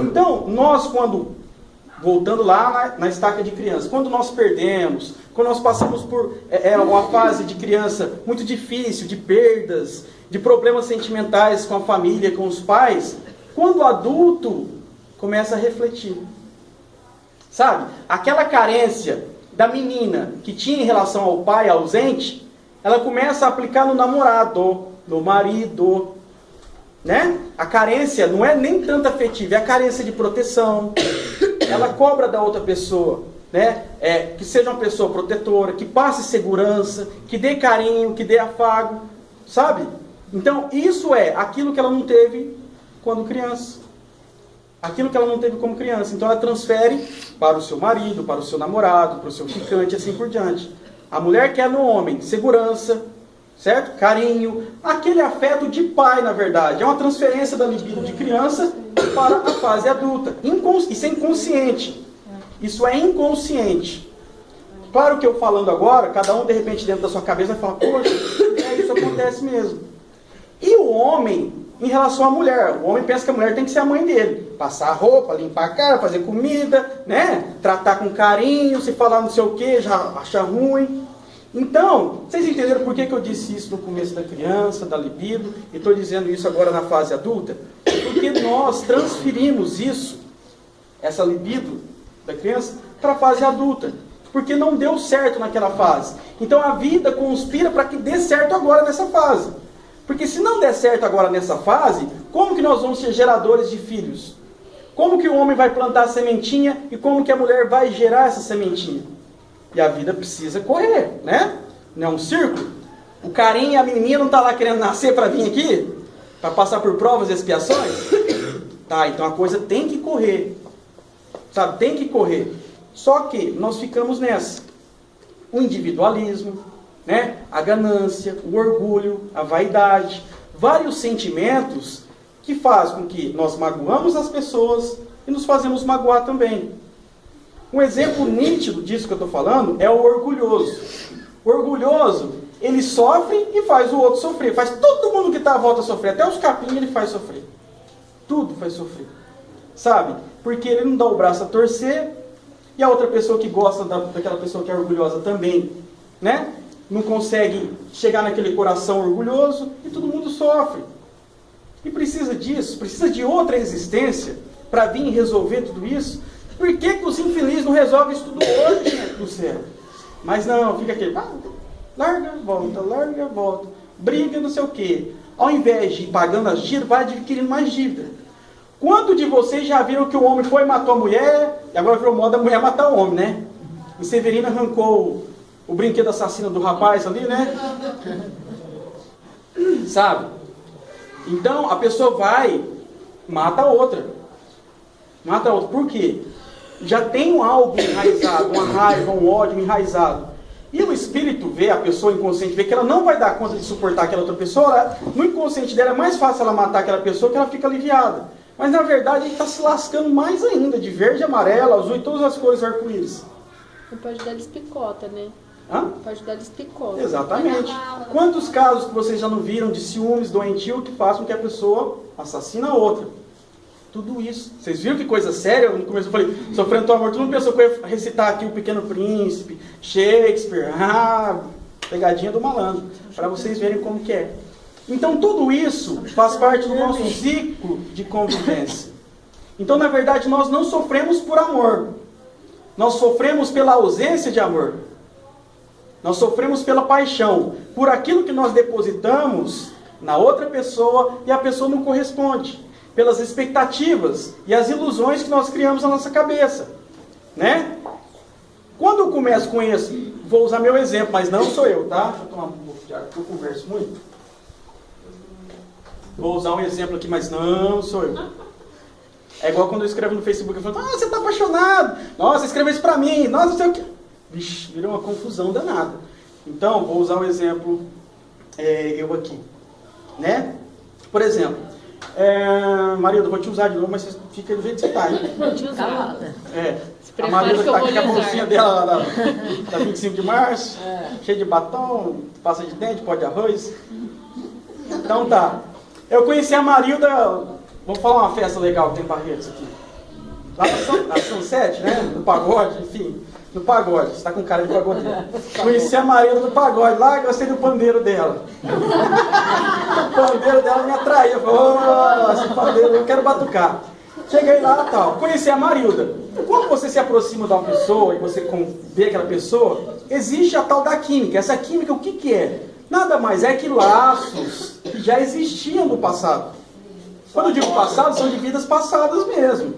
A: Então, nós voltando lá na estaca de criança, quando nós perdemos, quando nós passamos por uma fase de criança muito difícil, de perdas, de problemas sentimentais com a família, com os pais, quando o adulto começa a refletir. Sabe, aquela carência da menina que tinha em relação ao pai ausente, ela começa a aplicar no namorado, no marido, né? A carência não é nem tanto afetiva, é a carência de proteção. Ela cobra da outra pessoa, né? Que seja uma pessoa protetora, que passe segurança, que dê carinho, que dê afago, sabe? Então, isso é aquilo que ela não teve quando criança. Aquilo que ela não teve como criança. Então, ela transfere para o seu marido, para o seu namorado, para o seu ficante, assim por diante. A mulher quer no homem segurança, certo? Carinho, aquele afeto de pai, na verdade. É uma transferência da libido de criança para a fase adulta. Isso é inconsciente. Isso é inconsciente. Claro que eu falando agora, cada um de repente dentro da sua cabeça vai falar, poxa, isso acontece mesmo. E o homem, em relação à mulher, o homem pensa que a mulher tem que ser a mãe dele. Passar a roupa, limpar a cara, fazer comida, né? Tratar com carinho, se falar não sei o que, já achar ruim. Então, vocês entenderam por que eu disse isso no começo da criança, da libido, e estou dizendo isso agora na fase adulta? Porque nós transferimos isso, essa libido da criança, para a fase adulta. Porque não deu certo naquela fase. Então a vida conspira para que dê certo agora nessa fase. Porque se não der certo agora nessa fase, como que nós vamos ser geradores de filhos? Como que o homem vai plantar a sementinha e como que a mulher vai gerar essa sementinha? E a vida precisa correr, né? Não é um círculo. O carinha e a menininha não estão lá querendo nascer para vir aqui? Para passar por provas e expiações? Tá, então a coisa tem que correr. Sabe, tem que correr. Só que nós ficamos nessa. O individualismo, né? A ganância, o orgulho, a vaidade. Vários sentimentos que fazem com que nós magoamos as pessoas e nos fazemos magoar também. Um exemplo nítido disso que eu estou falando é o orgulhoso. O orgulhoso, ele sofre e faz o outro sofrer. Faz todo mundo que está à volta sofrer. Até os capinhos ele faz sofrer. Tudo faz sofrer. Sabe? Porque ele não dá o braço a torcer. E a outra pessoa que gosta daquela pessoa que é orgulhosa também, né? Não consegue chegar naquele coração orgulhoso. E todo mundo sofre. E precisa disso. Precisa de outra existência para vir resolver tudo isso. Por que os infelizes não resolvem isso tudo hoje, gente do céu? Mas não, fica aquele, larga, volta, briga, não sei o quê. Ao invés de ir pagando as dívidas, vai adquirindo mais dívida. Quanto de vocês já viram que o homem foi e matou a mulher, e agora virou moda a mulher matar o homem, né? O Severino arrancou o brinquedo assassino do rapaz ali, né? Sabe? Então, a pessoa vai, mata a outra. Mata a outra. Por quê? Já tem algo enraizado, uma raiva, um ódio enraizado. E o espírito vê, a pessoa inconsciente vê que ela não vai dar conta de suportar aquela outra pessoa. No inconsciente dela é mais fácil ela matar aquela pessoa que ela fica aliviada. Mas na verdade ele está se lascando mais ainda, de verde, amarelo, azul e todas as cores arco-íris.
C: Não pode dar-lhes picota, né?
A: Hã?
C: Pode dar-lhes picota.
A: Exatamente. Quantos casos que vocês já não viram de ciúmes doentio que façam que a pessoa assassina a outra? Tudo isso. Vocês viram que coisa séria? No começo eu falei, sofrendo tua amor. Todo mundo pensou que eu ia recitar aqui o Pequeno Príncipe, Shakespeare. Pegadinha do malandro, para vocês verem como que é. Então tudo isso faz parte do nosso ciclo de convivência. Então na verdade nós não sofremos por amor. Nós sofremos pela ausência de amor. Nós sofremos pela paixão, por aquilo que nós depositamos na outra pessoa e a pessoa não corresponde. Pelas expectativas e as ilusões que nós criamos na nossa cabeça. Né? Quando eu começo com isso, vou usar meu exemplo, mas não sou eu, tá? Deixa eu tomar um pouco de água, porque eu converso muito. Vou usar um exemplo aqui, mas não sou eu. É igual quando eu escrevo no Facebook, eu falo, ah, você está apaixonado. Nossa, escreva isso pra mim. Nossa, não sei o quê. Vixe, virou uma confusão danada. Então, vou usar um exemplo, eu aqui. Né? Por exemplo, Marilda, vou te usar de novo, mas você fica do jeito que você está, hein?
C: Vou te usar.
A: A Marilda está aqui com a bolsinha dela lá da 25 de março, cheia de batom, pasta de dente, pó de arroz. Então tá. Eu conheci a Marilda, vamos falar uma festa legal que tem em Barretos aqui. Lá na Sunset, né? No pagode, enfim. No pagode, você está com cara de pagodeiro. Conheci a Marilda no pagode, lá gostei do pandeiro dela. O pandeiro dela me atraía. Eu falei, esse pandeiro, eu quero batucar. Cheguei lá e tal, conheci a Marilda. Quando você se aproxima de uma pessoa e você vê aquela pessoa, existe a tal da química. Essa química, o que que é? Nada mais é que laços que já existiam no passado. Quando eu digo passado, são de vidas passadas mesmo.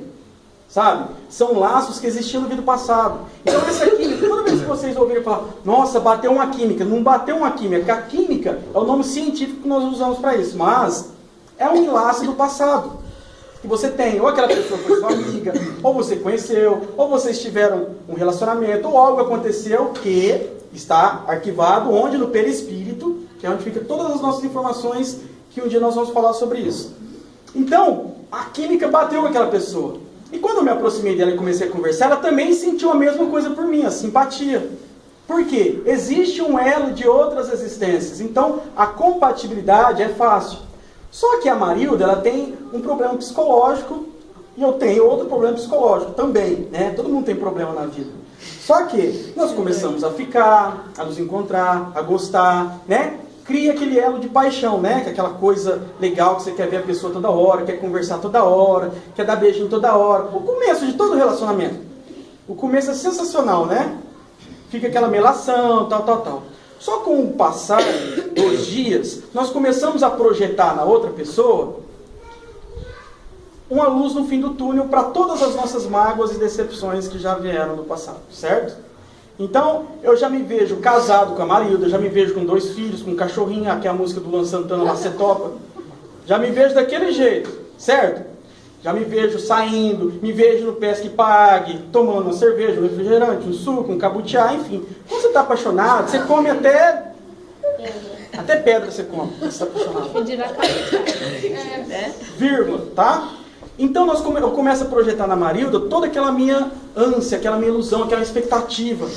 A: Sabe? São laços que existiam no vida passado. Então essa química, toda vez que vocês ouvirem falar, nossa, bateu uma química, não bateu uma química, porque a química é o nome científico que nós usamos para isso, mas é um enlace do passado. Que você tem, ou aquela pessoa foi sua amiga, ou você conheceu, ou vocês tiveram um relacionamento, ou algo aconteceu que está arquivado, onde? No perispírito, que é onde fica todas as nossas informações, que um dia nós vamos falar sobre isso. Então, a química bateu com aquela pessoa. E quando eu me aproximei dela e comecei a conversar, ela também sentiu a mesma coisa por mim, a simpatia. Por quê? Existe um elo de outras existências. Então, a compatibilidade é fácil. Só que a Marilda, ela tem um problema psicológico e eu tenho outro problema psicológico também, né? Todo mundo tem problema na vida. Só que nós começamos a ficar, a nos encontrar, a gostar, né? Cria aquele elo de paixão, né? Que é aquela coisa legal que você quer ver a pessoa toda hora, quer conversar toda hora, quer dar beijinho toda hora. O começo de todo relacionamento. O começo é sensacional, né? Fica aquela melação, tal. Só com o passar dos dias, nós começamos a projetar na outra pessoa uma luz no fim do túnel para todas as nossas mágoas e decepções que já vieram no passado, certo? Então, eu já me vejo casado com a Marilda, já me vejo com 2 filhos, com um cachorrinho, que é a música do Luan Santana, lá, Cê Topa. Já me vejo daquele jeito, certo? Já me vejo saindo, me vejo no Pesca e Pague, tomando uma cerveja, um refrigerante, um suco, um cabutiá, enfim. Quando você está apaixonado, você come até pedra você come, quando você está apaixonado. Vírgula, tá? Então eu começo a projetar na Marilda toda aquela minha ânsia, aquela minha ilusão, aquela expectativa.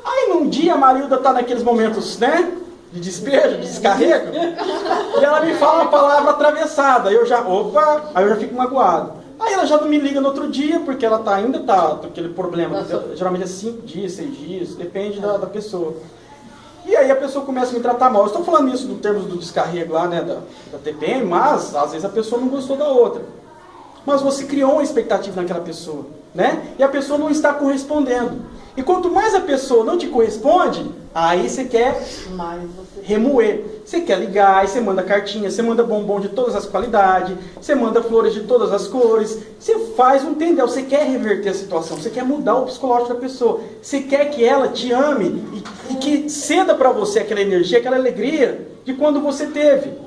A: Aí num dia a Marilda está naqueles momentos, né? De despejo, de descarrego. E ela me fala uma palavra atravessada. Aí eu já fico magoado. Aí ela já não me liga no outro dia, porque ela ainda tá com aquele problema. Geralmente é 5 dias, 6 dias, depende da pessoa. E aí a pessoa começa a me tratar mal. Eu estou falando isso no termos do descarrego lá, né, da TPM, mas às vezes a pessoa não gostou da outra. Mas você criou uma expectativa naquela pessoa, né? E a pessoa não está correspondendo. E quanto mais a pessoa não te corresponde, aí você quer remoer. Você quer ligar, aí você manda cartinha, você manda bombom de todas as qualidades, você manda flores de todas as cores. Você faz um entendeu, você quer reverter a situação, você quer mudar o psicológico da pessoa. Você quer que ela te ame e que ceda para você aquela energia, aquela alegria de quando você teve.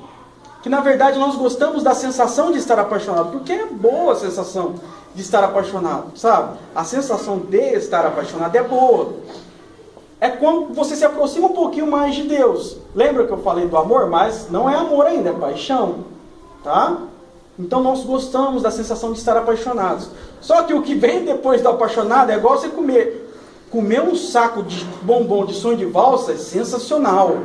A: Que na verdade nós gostamos da sensação de estar apaixonado, porque é boa a sensação de estar apaixonado, sabe? A sensação de estar apaixonado é boa. É quando você se aproxima um pouquinho mais de Deus. Lembra que eu falei do amor? Mas não é amor ainda, é paixão, tá? Então nós gostamos da sensação de estar apaixonados. Só que o que vem depois do apaixonado é igual você comer. Comer um saco de bombom de sonho de valsa é sensacional.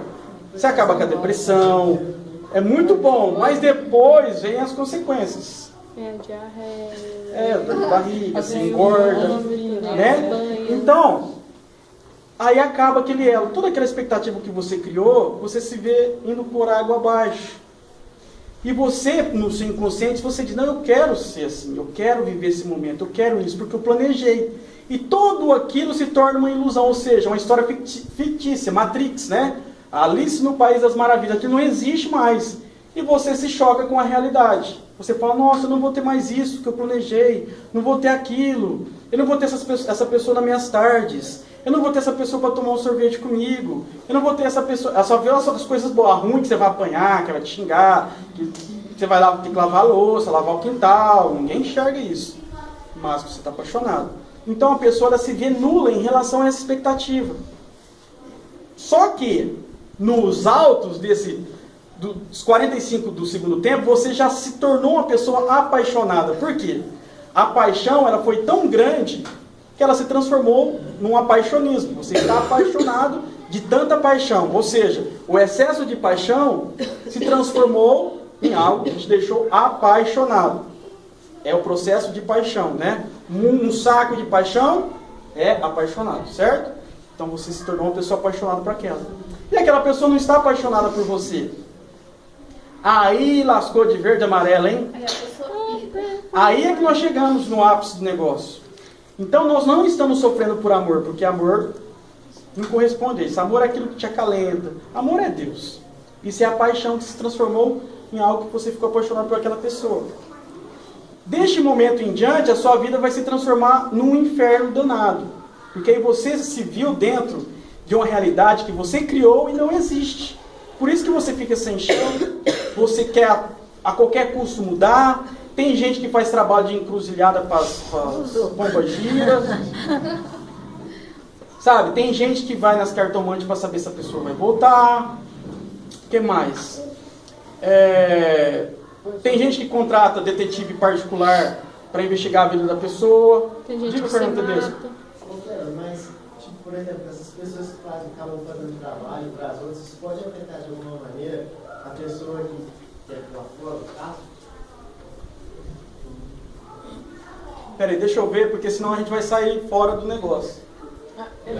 A: Você acaba com a depressão. É muito bom, mas depois vem as consequências.
C: Diarreia.
A: Dor de barriga, se engorda, né? Então, aí acaba aquele elo. Toda aquela expectativa que você criou, você se vê indo por água abaixo. E você, no seu inconsciente, você diz, não, eu quero ser assim, eu quero viver esse momento, eu quero isso, porque eu planejei. E tudo aquilo se torna uma ilusão, ou seja, uma história fictícia, Matrix, né? Alice no País das Maravilhas, que não existe mais. E você se choca com a realidade. Você fala, nossa, eu não vou ter mais isso que eu planejei, não vou ter aquilo, eu não vou ter essa pessoa nas minhas tardes, eu não vou ter essa pessoa para tomar um sorvete comigo, eu não vou ter essa pessoa, ela só vê as coisas boas, ruins que você vai apanhar, que vai te xingar, que você vai lá ter que lavar a louça, lavar o quintal, ninguém enxerga isso, mas você está apaixonado. Então a pessoa ela se vê nula em relação a essa expectativa. Só que nos altos dos 45 do segundo tempo, você já se tornou uma pessoa apaixonada. Por quê? A paixão ela foi tão grande que ela se transformou num apaixonismo. Você está apaixonado de tanta paixão. Ou seja, o excesso de paixão se transformou em algo que te deixou apaixonado. É o processo de paixão, né? Um saco de paixão é apaixonado, certo? Então você se tornou uma pessoa apaixonada por aquela. E aquela pessoa não está apaixonada por você. Aí lascou de verde e amarelo, hein? Aí é que nós chegamos no ápice do negócio. Então nós não estamos sofrendo por amor, porque amor não corresponde a isso. Amor é aquilo que te acalenta. Amor é Deus. Isso é a paixão que se transformou em algo que você ficou apaixonado por aquela pessoa. Deste momento em diante, a sua vida vai se transformar num inferno danado. Porque aí você se viu dentro de uma realidade que você criou e não existe. Por isso que você fica sem chão, você quer a qualquer custo mudar. Tem gente que faz trabalho de encruzilhada para as pombas giras. Sabe, tem gente que vai nas cartomantes para saber se a pessoa vai voltar. O que mais? Tem gente que contrata detetive particular para investigar a vida da pessoa.
C: Tem gente
A: Diga,
C: que se
A: Fernando Tedesco.
C: mata.
E: Mas, tipo, por exemplo, essas pessoas que acabam fazendo trabalho para as outras, isso pode afetar de alguma maneira a pessoa que é lá fora do caso?
A: Peraí, deixa eu ver, porque senão a gente vai sair fora do negócio. Gente,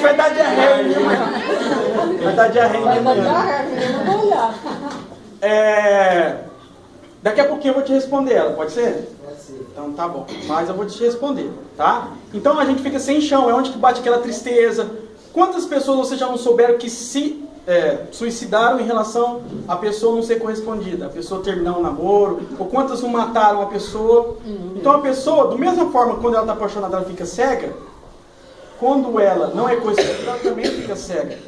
A: vai dar diarreia, vai dar diarreia. Daqui a pouquinho eu vou te responder ela, pode ser?
E: Pode ser.
A: Então tá bom, mas eu vou te responder, tá? Então a gente fica sem chão, é onde que bate aquela tristeza. Quantas pessoas vocês já não souberam que se suicidaram em relação à pessoa não ser correspondida, a pessoa terminar um namoro, ou quantas não mataram a pessoa? Então a pessoa, da mesma forma, quando ela está apaixonada, ela fica cega. Quando ela não é correspondida, ela também fica cega.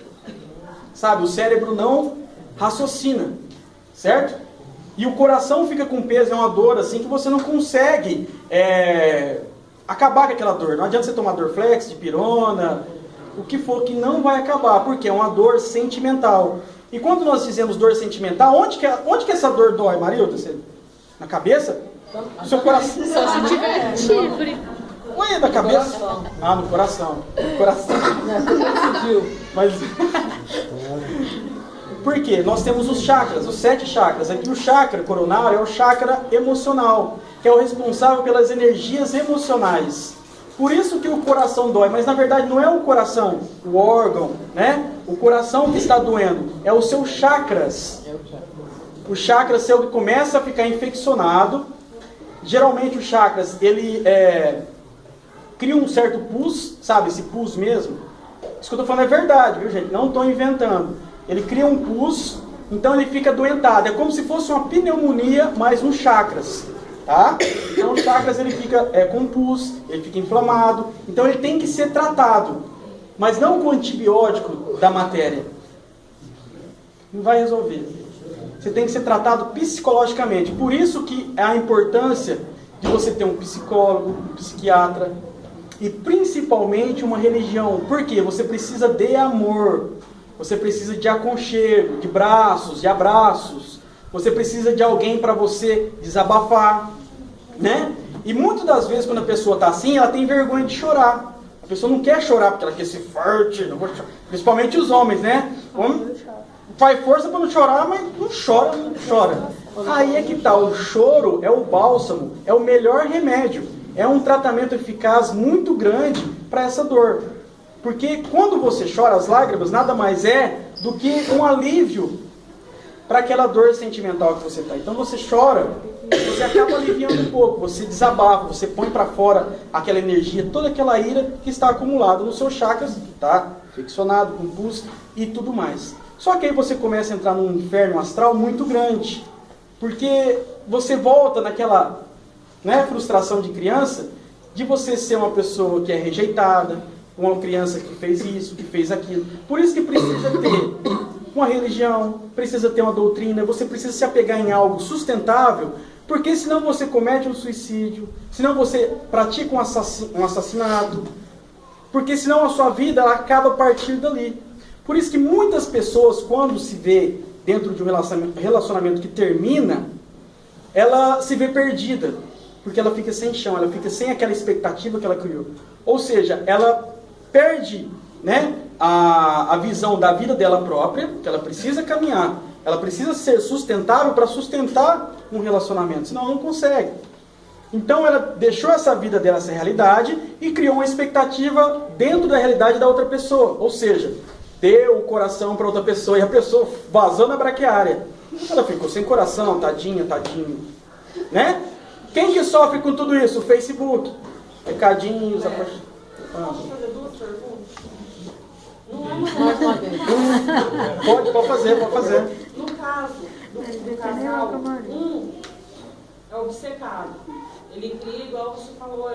A: Sabe, o cérebro não raciocina, certo? E o coração fica com peso, é uma dor assim que você não consegue acabar com aquela dor. Não adianta você tomar Dorflex, dipirona, o que for, que não vai acabar, porque é uma dor sentimental. E quando nós dizemos dor sentimental, onde que essa dor dói, Marilda? Na cabeça? No seu coração?
C: Só se tiver chifre.
A: Ué, da cabeça? Ah, no coração. No coração. Mas... Por quê? Nós temos os chakras, os 7 chakras. Aqui o chakra coronário é o chakra emocional, que é o responsável pelas energias emocionais. Por isso que o coração dói, mas na verdade não é o coração, o órgão, né? O coração que está doendo, é os seus chakras. O chakra seu que começa a ficar infeccionado. Geralmente os chakras, ele cria um certo pus, sabe? Esse pus mesmo. Isso que eu estou falando é verdade, viu, gente? Não estou inventando. Ele cria um pus, então ele fica doentado. É como se fosse uma pneumonia, mas nos chakras. Tá? Então os chakras ele fica com pus, ele fica inflamado, então ele tem que ser tratado, mas não com antibiótico da matéria. Não vai resolver. Você tem que ser tratado psicologicamente. Por isso que é a importância de você ter um psicólogo, um psiquiatra e principalmente uma religião. Por quê? Você precisa de amor, você precisa de aconchego, de braços, de abraços. Você precisa de alguém para você desabafar, né? E muitas das vezes quando a pessoa está assim, ela tem vergonha de chorar. A pessoa não quer chorar porque ela quer ser forte, não vou chorar. Principalmente os homens, né? O homem faz força para não chorar, mas não chora, não chora. Aí é que tá, o choro é o bálsamo, é o melhor remédio. é um tratamento eficaz muito grande para essa dor. Porque quando você chora, as lágrimas nada mais é do que um alívio para aquela dor sentimental que você está. Então você chora, você acaba aliviando um pouco, você desabafa, você põe para fora aquela energia, toda aquela ira que está acumulada nos seus chakras, que está friccionado, com pulso e tudo mais. Só que aí você começa a entrar num inferno astral muito grande, porque você volta naquela frustração de criança, de você ser uma pessoa que é rejeitada, uma criança que fez isso, que fez aquilo. Por isso que precisa ter uma religião, precisa ter uma doutrina, você precisa se apegar em algo sustentável, porque senão você comete um suicídio, senão você pratica um assassinato, porque senão a sua vida ela acaba a partir dali. Por isso que muitas pessoas, quando se vê dentro de um relacionamento que termina, ela se vê perdida, porque ela fica sem chão, ela fica sem aquela expectativa que ela criou. Ou seja, ela perde a visão da vida dela própria, que ela precisa caminhar, ela precisa ser sustentável para sustentar um relacionamento, senão ela não consegue. Então ela deixou essa vida dela, essa realidade, e criou uma expectativa dentro da realidade da outra pessoa. Ou seja, deu o coração para outra pessoa e a pessoa vazou na braquiária. Ela ficou sem coração, tadinha, tadinho. Né? Quem que sofre com tudo isso? O Facebook. Recadinhos,
F: Posso fazer 2 perguntas? Não é
B: Mais uma vez.
A: Pode fazer.
F: No caso do casal, um é obcecado. Ele cria, igual você falou,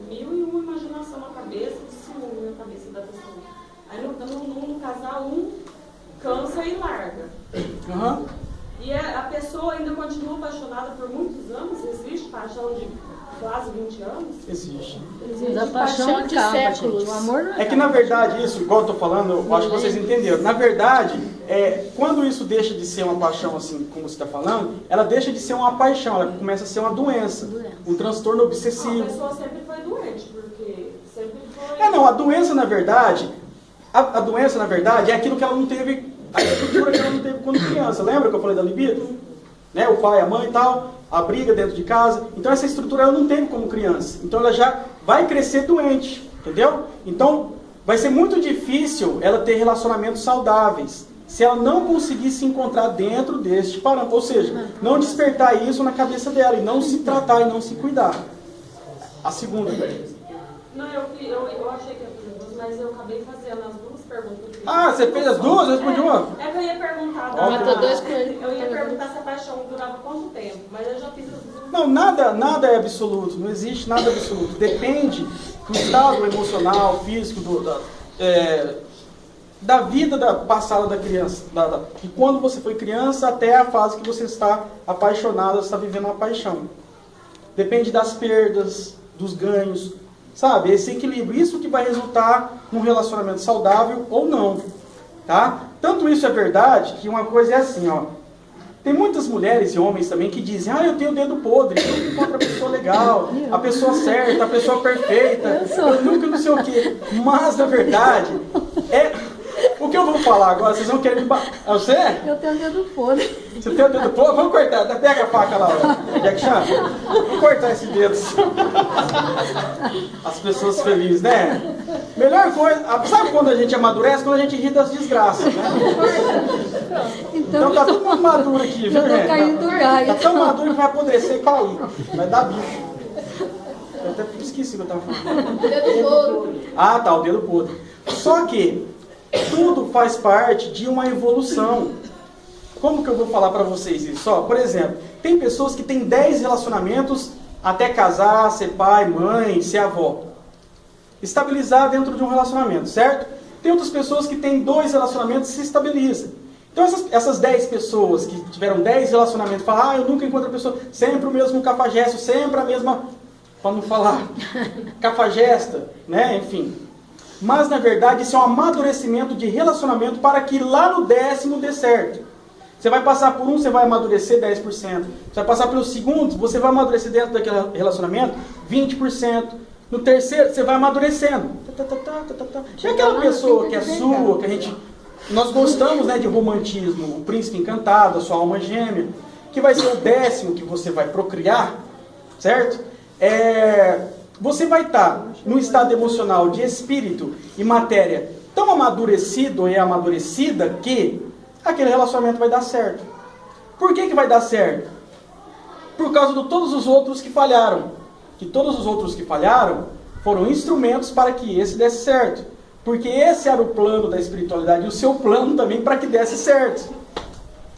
F: mil e uma imaginação na cabeça, de ciúme na cabeça da pessoa. Aí no casal, um cansa e larga.
A: Uhum.
F: E a pessoa ainda continua apaixonada por muitos anos? Existe paixão de quase 20 anos?
A: Existe.
B: A paixão
C: de
B: acaba,
C: séculos.
B: gente. O amor não
A: É que na verdade isso, igual eu estou falando, eu acho que vocês entenderam. Na verdade, quando isso deixa de ser uma paixão, assim como você está falando, ela deixa de ser uma paixão, ela começa a ser uma doença. Um transtorno
F: A
A: obsessivo.
F: pessoa sempre foi doente, porque sempre foi...
A: Não, a doença na verdade, a doença na verdade é aquilo que ela não teve, a estrutura que ela não teve quando criança. Lembra que eu falei da libido? Né? O pai, a mãe e tal, a briga dentro de casa. Então essa estrutura ela não teve como criança. Então ela já vai crescer doente, entendeu? Então vai ser muito difícil ela ter relacionamentos saudáveis, se ela não conseguir se encontrar dentro deste parâmetro. Ou seja, não despertar isso na cabeça dela, e não se tratar, e não se cuidar. A segunda.
F: Não, eu achei que ia fazer 2, mas eu acabei fazendo as 2 perguntas.
A: Ah, você fez as 2? Eu respondi uma?
F: É que eu ia perguntar.
C: Matou 2 coelhos.
F: Eu ia perguntar se a paixão durava quanto tempo, mas eu já fiz as 2.
A: Não, nada é absoluto, não existe nada absoluto. Depende do estado emocional, físico, da vida passada da criança. De quando você foi criança até a fase que você está apaixonado, está vivendo uma paixão. Depende das perdas, dos ganhos, sabe? Esse equilíbrio, isso que vai resultar num relacionamento saudável ou não. Tá? Tanto isso é verdade que uma coisa é assim, ó. Tem muitas mulheres e homens também que dizem: eu tenho o dedo podre, eu nunca encontro a pessoa legal, a pessoa certa, a pessoa perfeita, eu nunca não sei o quê. Mas, na verdade, o que eu vou falar agora, vocês vão querer me bater. Você?
B: Eu tenho dedo podre.
A: Você tem o dedo podre? Vamos cortar, pega a faca lá, Jack Chan. Vamos cortar esse dedo. As pessoas felizes, né? Melhor coisa, sabe quando a gente amadurece? Quando a gente ri das desgraças, né? Então tá tudo muito maduro aqui, viu,
B: eu tô
A: gente?
B: caindo do raio.
A: Tá tão maduro que vai apodrecer e cair. Vai dar bicho. Eu até esqueci o que eu tava falando.
C: Dedo podre.
A: Ah, tá, o dedo podre. Só que tudo faz parte de uma evolução. Como que eu vou falar pra vocês isso? Ó, por exemplo, tem pessoas que têm 10 relacionamentos até casar, ser pai, mãe, ser avó. Estabilizar dentro de um relacionamento, certo? Tem outras pessoas que têm 2 relacionamentos e se estabilizam. Então essas 10 pessoas que tiveram 10 relacionamentos, falam: eu nunca encontro a pessoa, sempre o mesmo cafajeste, sempre a mesma, para não falar, cafajesta, né? Enfim. Mas na verdade isso é um amadurecimento de relacionamento para que lá no 10º dê certo. Você vai passar por um, você vai amadurecer 10%. Você vai passar pelo segundo, você vai amadurecer dentro daquele relacionamento 20%. No terceiro, você vai amadurecendo. E aquela pessoa que é sua, que a gente... Nós gostamos, né, de romantismo, o príncipe encantado, a sua alma gêmea, que vai ser o 10º que você vai procriar, certo? você vai estar no estado emocional de espírito e matéria tão amadurecido e amadurecida que aquele relacionamento vai dar certo. Por que vai dar certo? Por causa de todos os outros que falharam. Que todos os outros que falharam foram instrumentos para que esse desse certo. Porque esse era o plano da espiritualidade e o seu plano também para que desse certo.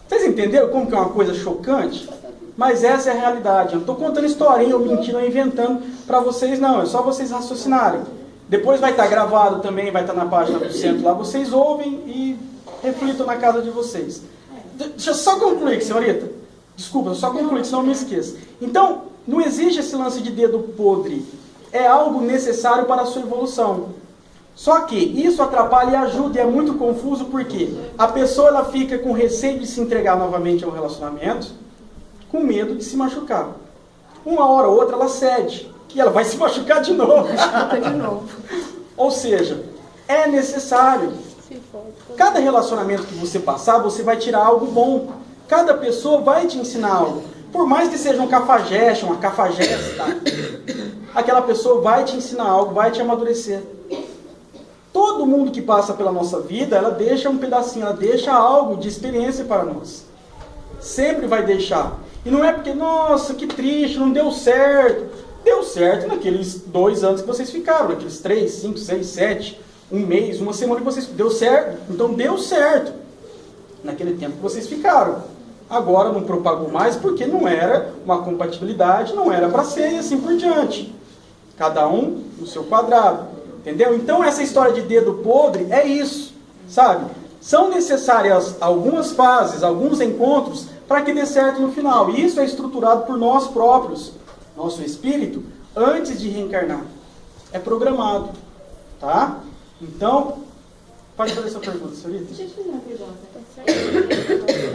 A: Vocês entenderam como que é uma coisa chocante? Mas essa é a realidade. Eu não estou contando historinha, ou mentindo, ou inventando para vocês, não. É só vocês raciocinarem. Depois vai estar gravado também, vai estar na página do centro lá. Vocês ouvem e reflitam na casa de vocês. Deixa eu só concluir, senhorita. Desculpa, só concluir, senão eu me esqueço. Então, não existe esse lance de dedo podre. É algo necessário para a sua evolução. Só que isso atrapalha e ajuda e é muito confuso porque a pessoa ela fica com receio de se entregar novamente ao relacionamento, com medo de se machucar. Uma hora ou outra ela cede e ela vai se machucar de novo. Ou seja, é necessário. Cada relacionamento que você passar, você vai tirar algo bom. Cada pessoa vai te ensinar algo. Por mais que seja um cafajeste, uma cafajesta, aquela pessoa vai te ensinar algo, vai te amadurecer. Todo mundo que passa pela nossa vida, ela deixa um pedacinho, ela deixa algo de experiência para nós. Sempre vai deixar. E não é porque, nossa, que triste, não deu certo. Deu certo naqueles 2 anos que vocês ficaram, naqueles 3, 5, 6, 7, um mês, uma semana que vocês... Deu certo? Então deu certo. Naquele tempo que vocês ficaram. Agora não propagou mais porque não era uma compatibilidade, não era para ser e assim por diante. Cada um no seu quadrado. Entendeu? Então essa história de dedo podre é isso, sabe? São necessárias algumas fases, alguns encontros para que dê certo no final. E isso é estruturado por nós próprios, nosso espírito, antes de reencarnar. É programado, tá? Então, pode fazer sua pergunta, senhorita?
D: Deixa eu te fazer uma pergunta.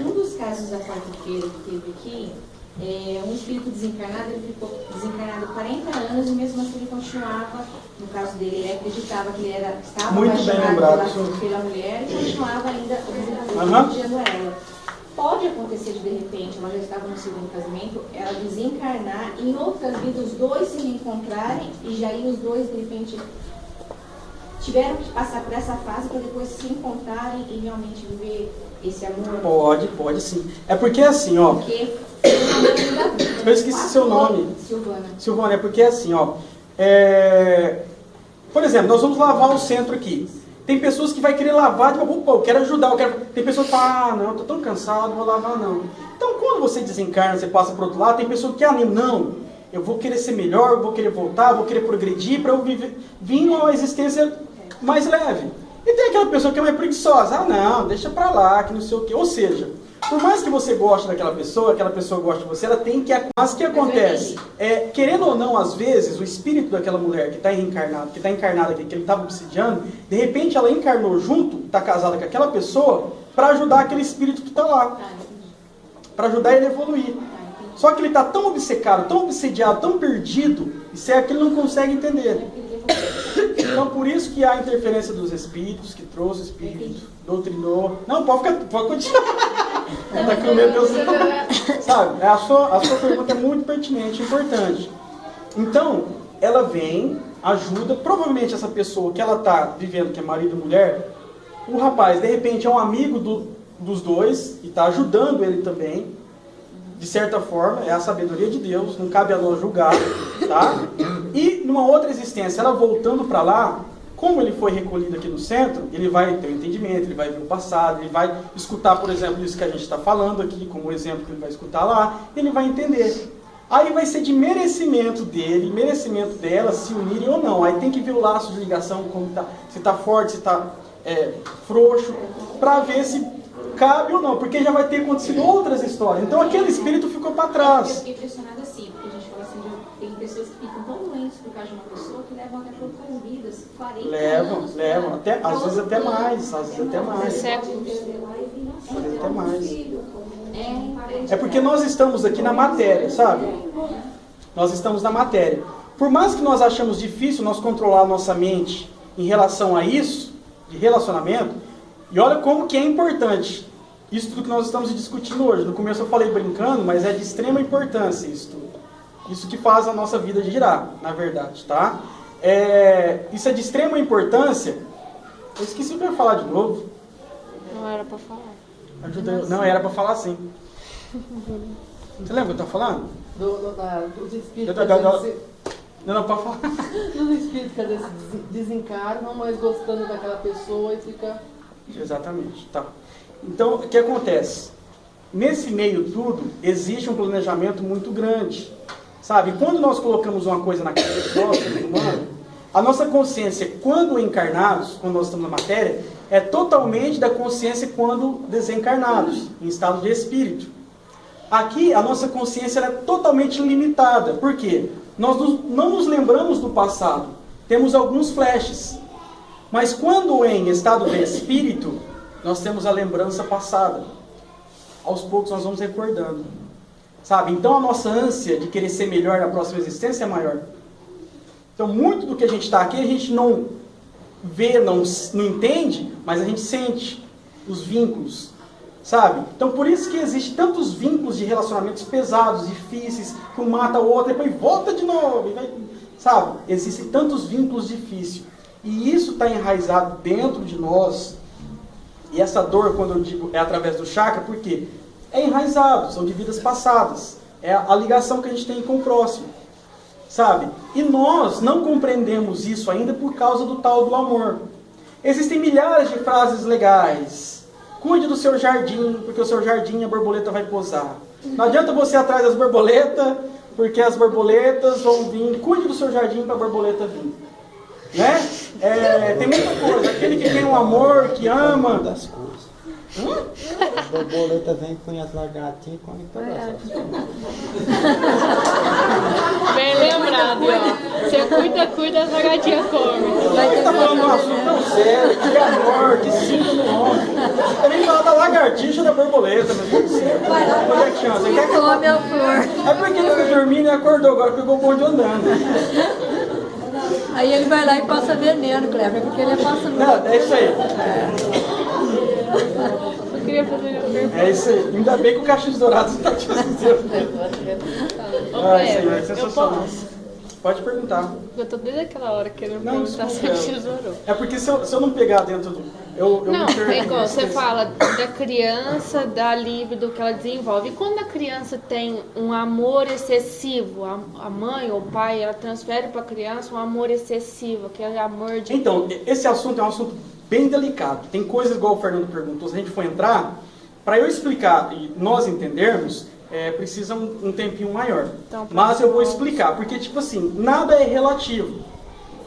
D: Um dos casos da quarta-feira que teve aqui, um espírito desencarnado, ele ficou desencarnado 40 anos e mesmo assim ele continuava, no caso dele, ele acreditava que ele estava
A: muito bem lembrado
D: pela mulher e continuava ainda odiando ela. Pode acontecer de repente, ela já estava no segundo casamento, ela desencarnar e em outra vida os dois se reencontrarem e já aí os dois de repente tiveram que passar por essa fase para depois se encontrarem e realmente viver esse amor?
A: Pode sim. É porque assim, ó...
D: Porque
A: eu esqueci seu nome. Silvana, é porque assim, ó... Por exemplo, nós vamos lavar o centro aqui. Tem pessoas que vai querer lavar, tipo, opa, eu quero ajudar, Tem pessoas que falam, não, eu tô tão cansado, não vou lavar não. Então, quando você desencarna, você passa para o outro lado, tem pessoa que anima, não, eu vou querer ser melhor, eu vou querer voltar, vou querer progredir para eu vir numa existência mais leve. E tem aquela pessoa que é mais preguiçosa, não, deixa pra lá, que não sei o quê. Ou seja, por mais que você goste daquela pessoa, aquela pessoa goste de você, ela tem que... Mas o que acontece? Querendo ou não, às vezes, o espírito daquela mulher que está encarnada aqui, que ele estava obsidiando, de repente ela encarnou junto, está casada com aquela pessoa, para ajudar aquele espírito que está lá. Para ajudar ele a evoluir. Só que ele está tão obcecado, tão obsediado, tão perdido, isso é que ele não consegue entender. Então, por isso que há a interferência dos espíritos, que trouxe o espírito, doutrinou... Não, pode continuar. Tá com medo, sabe? A sua pergunta é muito pertinente, importante. Então, ela vem, ajuda, provavelmente essa pessoa que ela está vivendo, que é marido e mulher, o rapaz, de repente, é um amigo dos dois, e está ajudando ele também, de certa forma, é a sabedoria de Deus, não cabe a nós julgar, tá? E numa outra existência, ela voltando para lá, como ele foi recolhido aqui no centro, ele vai ter um entendimento, ele vai ver o passado, ele vai escutar, por exemplo, isso que a gente está falando aqui, como exemplo que ele vai escutar lá, ele vai entender. Aí vai ser de merecimento dele, merecimento dela, se unirem ou não. Aí tem que ver o laço de ligação, como tá, se está forte, se está frouxo, para ver se cabe ou não, porque já vai ter acontecido outras histórias. Então aquele espírito ficou para trás.
D: Eu fiquei impressionada assim, porque a gente fala assim, tem pessoas que ficam tão doentes por causa de uma pessoa que levam até por outras vidas, 40 anos. Levam, até, às vezes até mais, às vezes até mais. É porque nós estamos aqui na matéria, sabe? Nós estamos na matéria. Por mais que nós achamos difícil nós controlar a nossa mente em relação a isso, de relacionamento, e olha como que é importante isso tudo que nós estamos discutindo hoje. No começo eu falei brincando, mas é de extrema importância isso tudo.
A: Isso que faz a nossa vida girar, na verdade, tá? Isso é de extrema importância. Eu esqueci o que eu ia falar de novo.
C: Não era pra falar.
A: Não, era pra falar sim. Você lembra o que eu tô falando?
B: Dos espíritos.
A: Não, pode falar.
B: Dos espíritos que às vezes desencarnam, mas gostando daquela pessoa e fica...
A: Exatamente, tá. Então, o que acontece? Nesse meio tudo, existe um planejamento muito grande. Sabe? Quando nós colocamos uma coisa na cabeça do nosso ser humano, a nossa consciência, quando encarnados, quando nós estamos na matéria, é totalmente da consciência quando desencarnados, em estado de espírito. Aqui, a nossa consciência é totalmente limitada. Por quê? Nós não nos lembramos do passado. Temos alguns flashes. Mas quando em estado de espírito, nós temos a lembrança passada. Aos poucos nós vamos recordando. Sabe? Então a nossa ânsia de querer ser melhor na próxima existência é maior. Então muito do que a gente está aqui, a gente não vê, não entende, mas a gente sente os vínculos. Sabe? Então por isso que existe tantos vínculos de relacionamentos pesados, difíceis, que um mata o outro, depois volta de novo. Sabe? Existem tantos vínculos difíceis. E isso está enraizado dentro de nós. E essa dor, quando eu digo, é através do chakra, porque é enraizado, são de vidas passadas. É a ligação que a gente tem com o próximo. Sabe? E nós não compreendemos isso ainda por causa do tal do amor. Existem milhares de frases legais. Cuide do seu jardim, porque o seu jardim a borboleta vai pousar. Não adianta você ir atrás das borboletas, porque as borboletas vão vir. Cuide do seu jardim para a borboleta vir. Né? Tem muita coisa. Aquele que tem um amor, que ama.
G: Das coisas. A borboleta vem, conhece lagartinha e come pedaço.
C: Bem lembrado, ó. Você cuida, as lagartinhas comem.
A: Você tá falando um assunto tão sério, de amor, de cinto no ombro. Também fala da lagartixa da borboleta, meu Deus do céu. Olha aqui, ó, você quer que eu...
B: Come a flor.
A: É porque ele foi dormindo e acordou, agora pegou o bonde andando.
B: Aí ele vai lá e passa veneno, Cleber, porque ele passa veneno.
A: Não, é isso aí.
C: Eu queria fazer uma pergunta.
A: É isso aí. Ainda bem que o cachimbo dourado está te dizendo.
C: Ô,
A: É sensacional. Pode perguntar.
C: Eu tô desde aquela hora querendo
A: Não,
C: perguntar se
A: desculpa.
C: tesourou.
A: É porque se eu não pegar dentro do... Eu
C: Não,
A: me perco.
C: é igual, você fala da criança, da libido que ela desenvolve. E quando a criança tem um amor excessivo, a mãe ou o pai, ela transfere para a criança um amor excessivo, aquele amor de...
A: Então, esse assunto é um assunto bem delicado. Tem coisas, igual o Fernando perguntou, se a gente for entrar, para eu explicar e nós entendermos, precisa um tempinho maior.
C: Então,
A: mas eu vou explicar, porque, tipo assim, nada é relativo.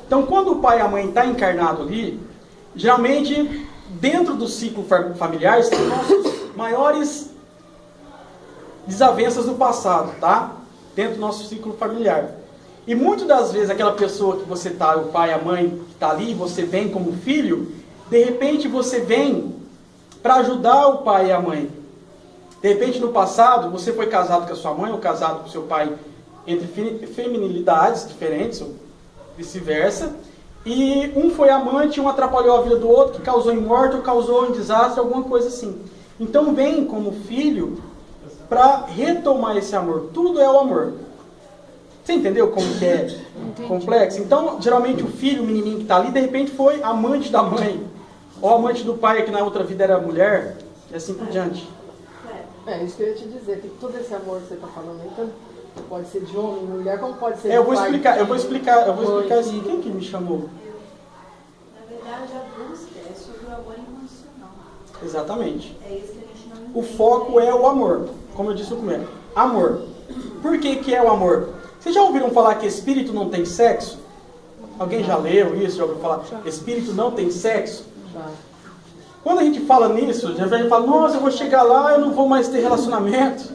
A: Então, quando o pai e a mãe estão encarnados ali, geralmente, dentro do ciclo familiar, são nossos maiores desavenças do passado, tá? Dentro do nosso ciclo familiar. E muitas das vezes, aquela pessoa que você está, o pai e a mãe que está ali, você vem como filho, de repente você vem para ajudar o pai e a mãe. De repente, no passado, você foi casado com a sua mãe ou casado com o seu pai entre feminilidades diferentes, ou vice-versa, e um foi amante, um atrapalhou a vida do outro, que causou em morte ou causou em desastre, alguma coisa assim. Então, vem como filho para retomar esse amor. Tudo é o amor. Você entendeu como que é complexo? Então, geralmente, o filho, o menininho que está ali, de repente foi amante da mãe, ou amante do pai, que na outra vida era mulher, e assim por diante.
B: Isso que eu ia te dizer, que todo esse amor que você está falando aí, tanto pode ser de homem, mulher, como pode ser de
A: Eu vou
B: pai,
A: explicar
B: mãe,
A: assim. Quem que me chamou?
D: Na verdade, a busca é sobre o amor emocional.
A: Exatamente.
D: É isso que a gente não entende.
A: O foco é o amor, como eu disse no começo. Amor. Por que é o amor? Vocês já ouviram falar que espírito não tem sexo? Alguém já leu isso? Já ouviu falar? Espírito não tem sexo?
B: Já.
A: Quando a gente fala nisso, já vem e fala, nossa, eu vou chegar lá, eu não vou mais ter relacionamento.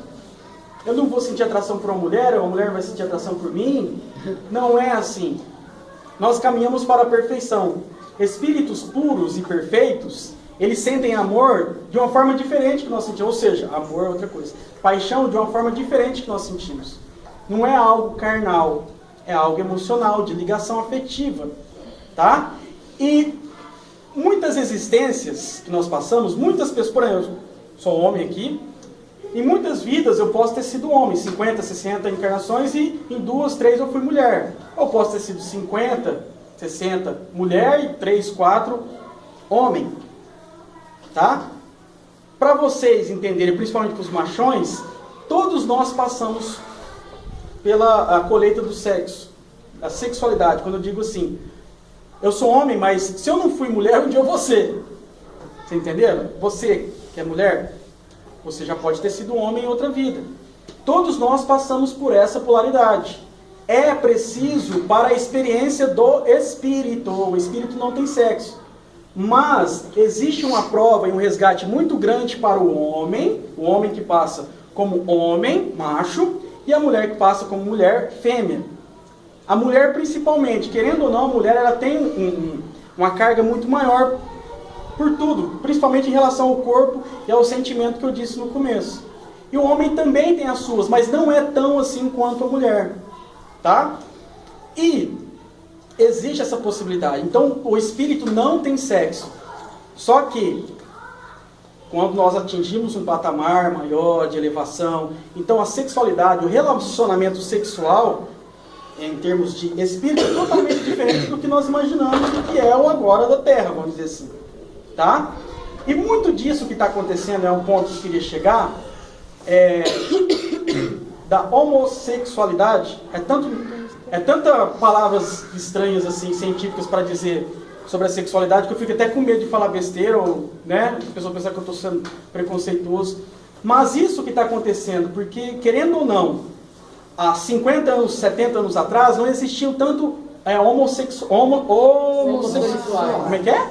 A: Eu não vou sentir atração por uma mulher vai sentir atração por mim. Não é assim. Nós caminhamos para a perfeição. Espíritos puros e perfeitos, eles sentem amor de uma forma diferente que nós sentimos. Ou seja, amor é outra coisa. Paixão de uma forma diferente que nós sentimos. Não é algo carnal, é algo emocional, de ligação afetiva. Tá? E muitas existências que nós passamos, muitas pessoas, por exemplo, eu sou homem aqui, em muitas vidas eu posso ter sido homem, 50, 60 encarnações, e em 2, 3 eu fui mulher. Eu posso ter sido 50, 60 mulher e 3, 4 homem. Tá? Para vocês entenderem, principalmente para os machões, todos nós passamos pela colheita do sexo, a sexualidade. Quando eu digo assim, eu sou homem, mas se eu não fui mulher, um dia eu vou ser. Você entenderam? Você que é mulher, você já pode ter sido homem em outra vida. Todos nós passamos por essa polaridade. É preciso para a experiência do espírito. O espírito não tem sexo. Mas existe uma prova e um resgate muito grande para o homem que passa como homem, macho, e a mulher que passa como mulher, fêmea. A mulher principalmente, querendo ou não, a mulher ela tem uma carga muito maior por tudo, principalmente em relação ao corpo e ao sentimento que eu disse no começo. E o homem também tem as suas, mas não é tão assim quanto a mulher, tá? E existe essa possibilidade. Então, o espírito não tem sexo. Só que, quando nós atingimos um patamar maior de elevação, então a sexualidade, o relacionamento sexual, em termos de espírito, é totalmente diferente do que nós imaginamos do que é o agora da Terra, vamos dizer assim. Tá? E muito disso que está acontecendo, é um ponto que eu queria chegar, da homossexualidade, é tanta palavras estranhas assim, científicas para dizer sobre a sexualidade, que eu fico até com medo de falar besteira, ou, né, as pessoas pensam que eu estou sendo preconceituoso. Mas isso que está acontecendo, porque, querendo ou não, há 50 anos, 70 anos atrás, não existiam tanto homossexuais. Como é que é?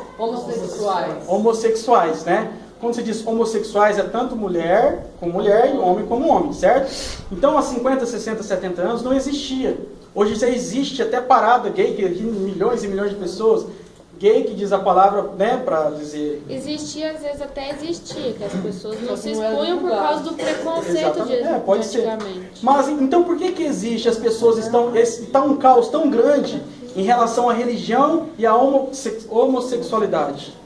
A: Homossexuais, né? Quando se diz homossexuais, é tanto mulher e homem como homem, certo? Então, há 50, 60, 70 anos não existia. Hoje já existe até parada gay, que milhões e milhões de pessoas. Gay que diz a palavra, né, para dizer...
C: Existia, às vezes até existia, que as pessoas não se expunham por causa do preconceito de
A: pode ser. Mas então por que existe? As pessoas está um caos tão grande em relação à religião e à homossexualidade.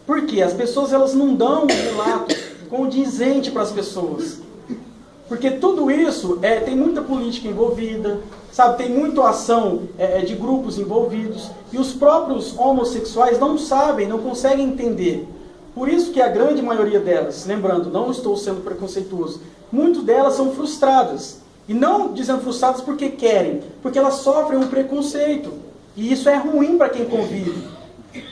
A: Por quê? As pessoas elas não dão um relato condizente para as pessoas. Porque tudo isso tem muita política envolvida, sabe? Tem muita ação de grupos envolvidos. E os próprios homossexuais não sabem, não conseguem entender. Por isso que a grande maioria delas, lembrando, não estou sendo preconceituoso, muitas delas são frustradas. E não dizendo frustradas porque querem, porque elas sofrem um preconceito. E isso é ruim para quem convive.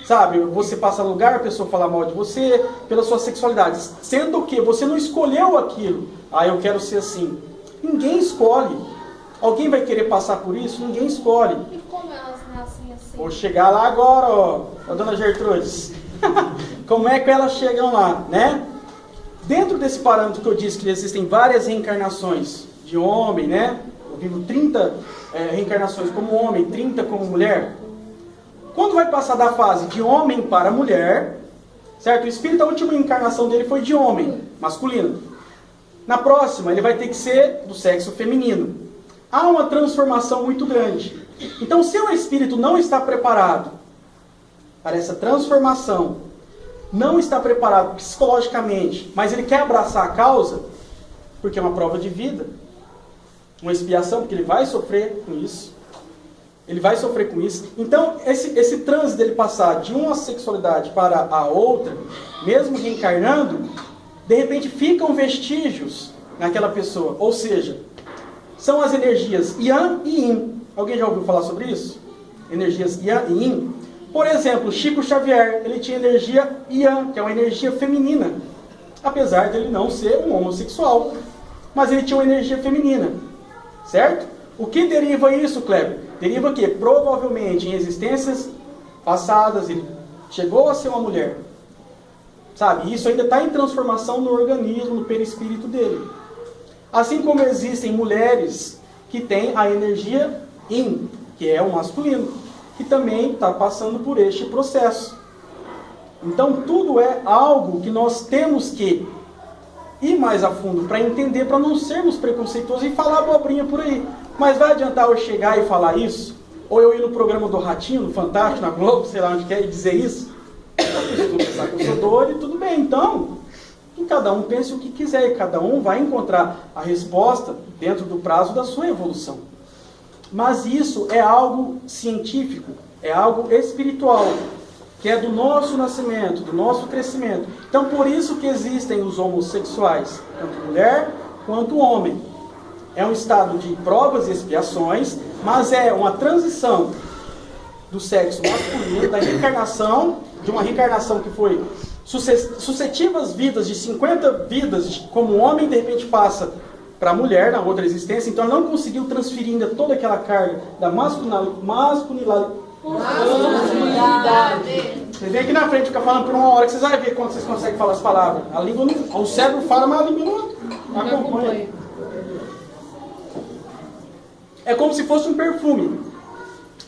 A: Sabe, você passa lugar, a pessoa fala mal de você pela sua sexualidade, sendo que você não escolheu aquilo. Eu quero ser assim. Ninguém escolhe. Alguém vai querer passar por isso? Ninguém escolhe.
C: E como elas nascem assim?
A: Vou chegar lá agora, ó, a dona Gertrudes. Como é que elas chegam lá, né? Dentro desse parâmetro que eu disse que existem várias reencarnações de homem, né? Eu vivo 30 reencarnações como homem, 30 como mulher. Quando vai passar da fase de homem para mulher, certo? O espírito, a última encarnação dele foi de homem, masculino. Na próxima, ele vai ter que ser do sexo feminino. Há uma transformação muito grande. Então, se o espírito não está preparado para essa transformação, não está preparado psicologicamente, mas ele quer abraçar a causa, porque é uma prova de vida, uma expiação, porque ele vai sofrer com isso. Ele vai sofrer com isso. Então, esse trânsito dele passar de uma sexualidade para a outra, mesmo reencarnando, de repente ficam vestígios naquela pessoa. Ou seja, são as energias Yang e Yin. Alguém já ouviu falar sobre isso? Energias Yang e Yin. Por exemplo, Chico Xavier, ele tinha energia Yang, que é uma energia feminina. Apesar de ele não ser um homossexual. Mas ele tinha uma energia feminina. Certo? O que deriva isso, Kleber? Deriva que, provavelmente, em existências passadas, ele chegou a ser uma mulher. Sabe? Isso ainda está em transformação no organismo, no perispírito dele. Assim como existem mulheres que têm a energia Yin, que é o masculino, que também está passando por este processo. Então, tudo é algo que nós temos que ir mais a fundo para entender, para não sermos preconceituosos e falar abobrinha por aí. Mas vai adiantar eu chegar e falar isso? Ou eu ir no programa do Ratinho, no Fantástico, na Globo, sei lá onde quer, e dizer isso? Eu costumo pensar que eu sou doido e tudo bem. Então, cada um pense o que quiser, e cada um vai encontrar a resposta dentro do prazo da sua evolução. Mas isso é algo científico, é algo espiritual, que é do nosso nascimento, do nosso crescimento. Então, por isso que existem os homossexuais, tanto mulher quanto homem. É um estado de provas e expiações, mas é uma transição do sexo masculino, da reencarnação, de uma reencarnação que foi sucessivas vidas, de 50 vidas, como homem, de repente passa para a mulher, na outra existência, então ela não conseguiu transferir ainda toda aquela carga da masculinidade. Você vem aqui na frente e fica falando por uma hora, que vocês vão ver quando vocês conseguem falar as palavras. A língua não, o cérebro fala, mas a língua não acompanha. É como se fosse um perfume.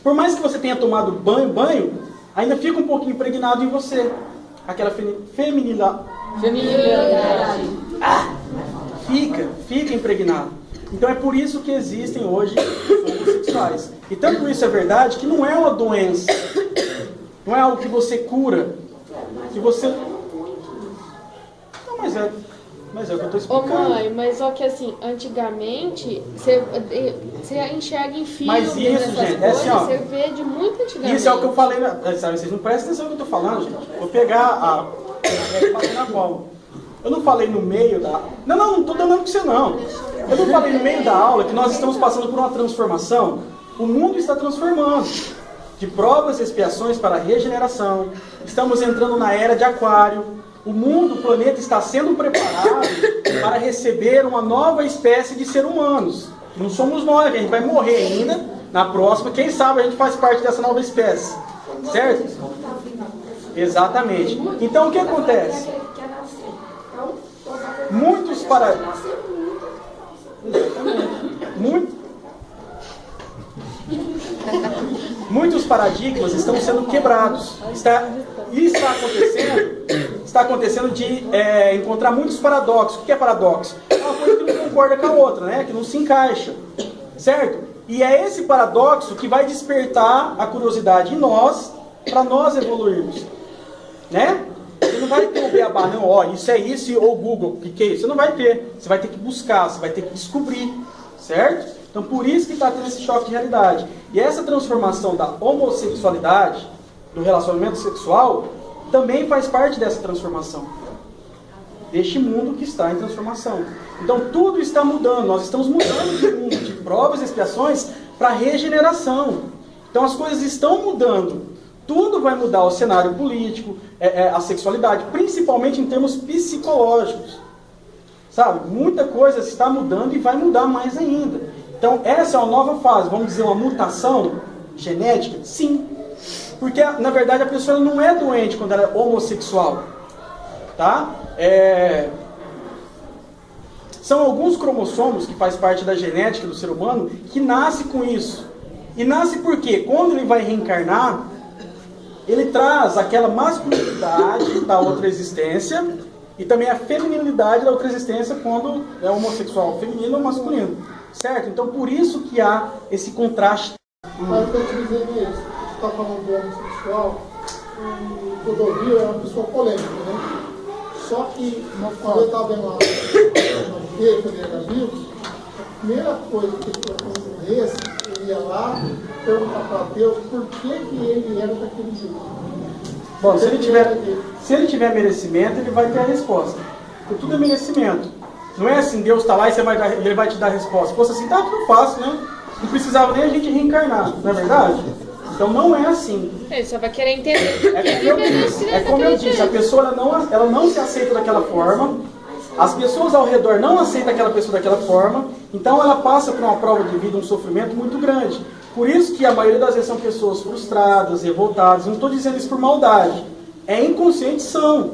A: Por mais que você tenha tomado banho, ainda fica um pouquinho impregnado em você. Aquela feminilidade. Fica impregnado. Então é por isso que existem hoje os homossexuais. E tanto isso é verdade que não é uma doença. Não é algo que você cura. Que você... Não, mas é o que eu estou explicando.
C: Ô mãe, mas só que assim, antigamente, você enxerga em filmes,
A: mas isso,
C: essas
A: gente,
C: coisas,
A: assim, ó,
C: você vê de muito antigamente.
A: Isso é o que eu falei, sabe, vocês não prestam atenção no que eu estou falando, gente. Vou pegar na palma. Eu não falei no meio da... Não estou dando para você não. Eu não falei no meio da aula que nós estamos passando por uma transformação. O mundo está transformando. De provas e expiações para a regeneração. Estamos entrando na era de Aquário. O mundo, o planeta está sendo preparado para receber uma nova espécie de seres humanos. Não somos nós, a gente vai morrer ainda. Na próxima, quem sabe a gente faz parte dessa nova espécie. Certo? Exatamente. Então o que acontece? Muitos paradigmas. Muitos paradigmas estão sendo quebrados. Está acontecendo de encontrar muitos paradoxos. O que é paradoxo? É uma coisa que não concorda com a outra, né? Que não se encaixa. Certo? E é esse paradoxo que vai despertar a curiosidade em nós, para nós evoluirmos. Né? Você não vai ter o beabá, não, ó, isso é isso, ou Google, o que é isso? Você não vai ter. Você vai ter que buscar, você vai ter que descobrir. Certo? Então, por isso que está tendo esse choque de realidade. E essa transformação da homossexualidade, do relacionamento sexual, também faz parte dessa transformação. Deste mundo que está em transformação. Então, tudo está mudando. Nós estamos mudando de mundo, de provas e expiações, para regeneração. Então, as coisas estão mudando. Tudo vai mudar, o cenário político, a sexualidade, principalmente em termos psicológicos. Sabe? Muita coisa está mudando e vai mudar mais ainda. Então, essa é uma nova fase, vamos dizer, uma mutação genética? Sim. Porque, na verdade, a pessoa não é doente quando ela é homossexual. Tá? São alguns cromossomos que faz parte da genética do ser humano que nasce com isso. E nasce porque, quando ele vai reencarnar, ele traz aquela masculinidade da outra existência e também a feminilidade da outra existência quando é homossexual, feminino ou masculino. Certo? Então, por isso que há esse contraste.
H: Mas o que eu te dizendo é isso. Você está falando do homossexual, o Clodovil é uma pessoa polêmica, né? Só que, quando eu estava vendo lá no dia que ele era vivo, a primeira coisa que ele morresse, ele ia lá perguntar para Deus por que ele era daquele jeito.
A: Bom, se ele tiver merecimento, ele vai ter a resposta. Porque tudo é merecimento. Não é assim, Deus está lá e ele vai te dar a resposta. Se fosse assim, tá tudo fácil, né? Não precisava nem a gente reencarnar, não é verdade? Então não é assim.
C: Ele só vai querer entender.
A: Como eu disse, a pessoa ela não se aceita daquela forma, as pessoas ao redor não aceitam aquela pessoa daquela forma, então ela passa por uma prova de vida, um sofrimento muito grande. Por isso que a maioria das vezes são pessoas frustradas, revoltadas. Não estou dizendo isso por maldade. É inconsciente, são.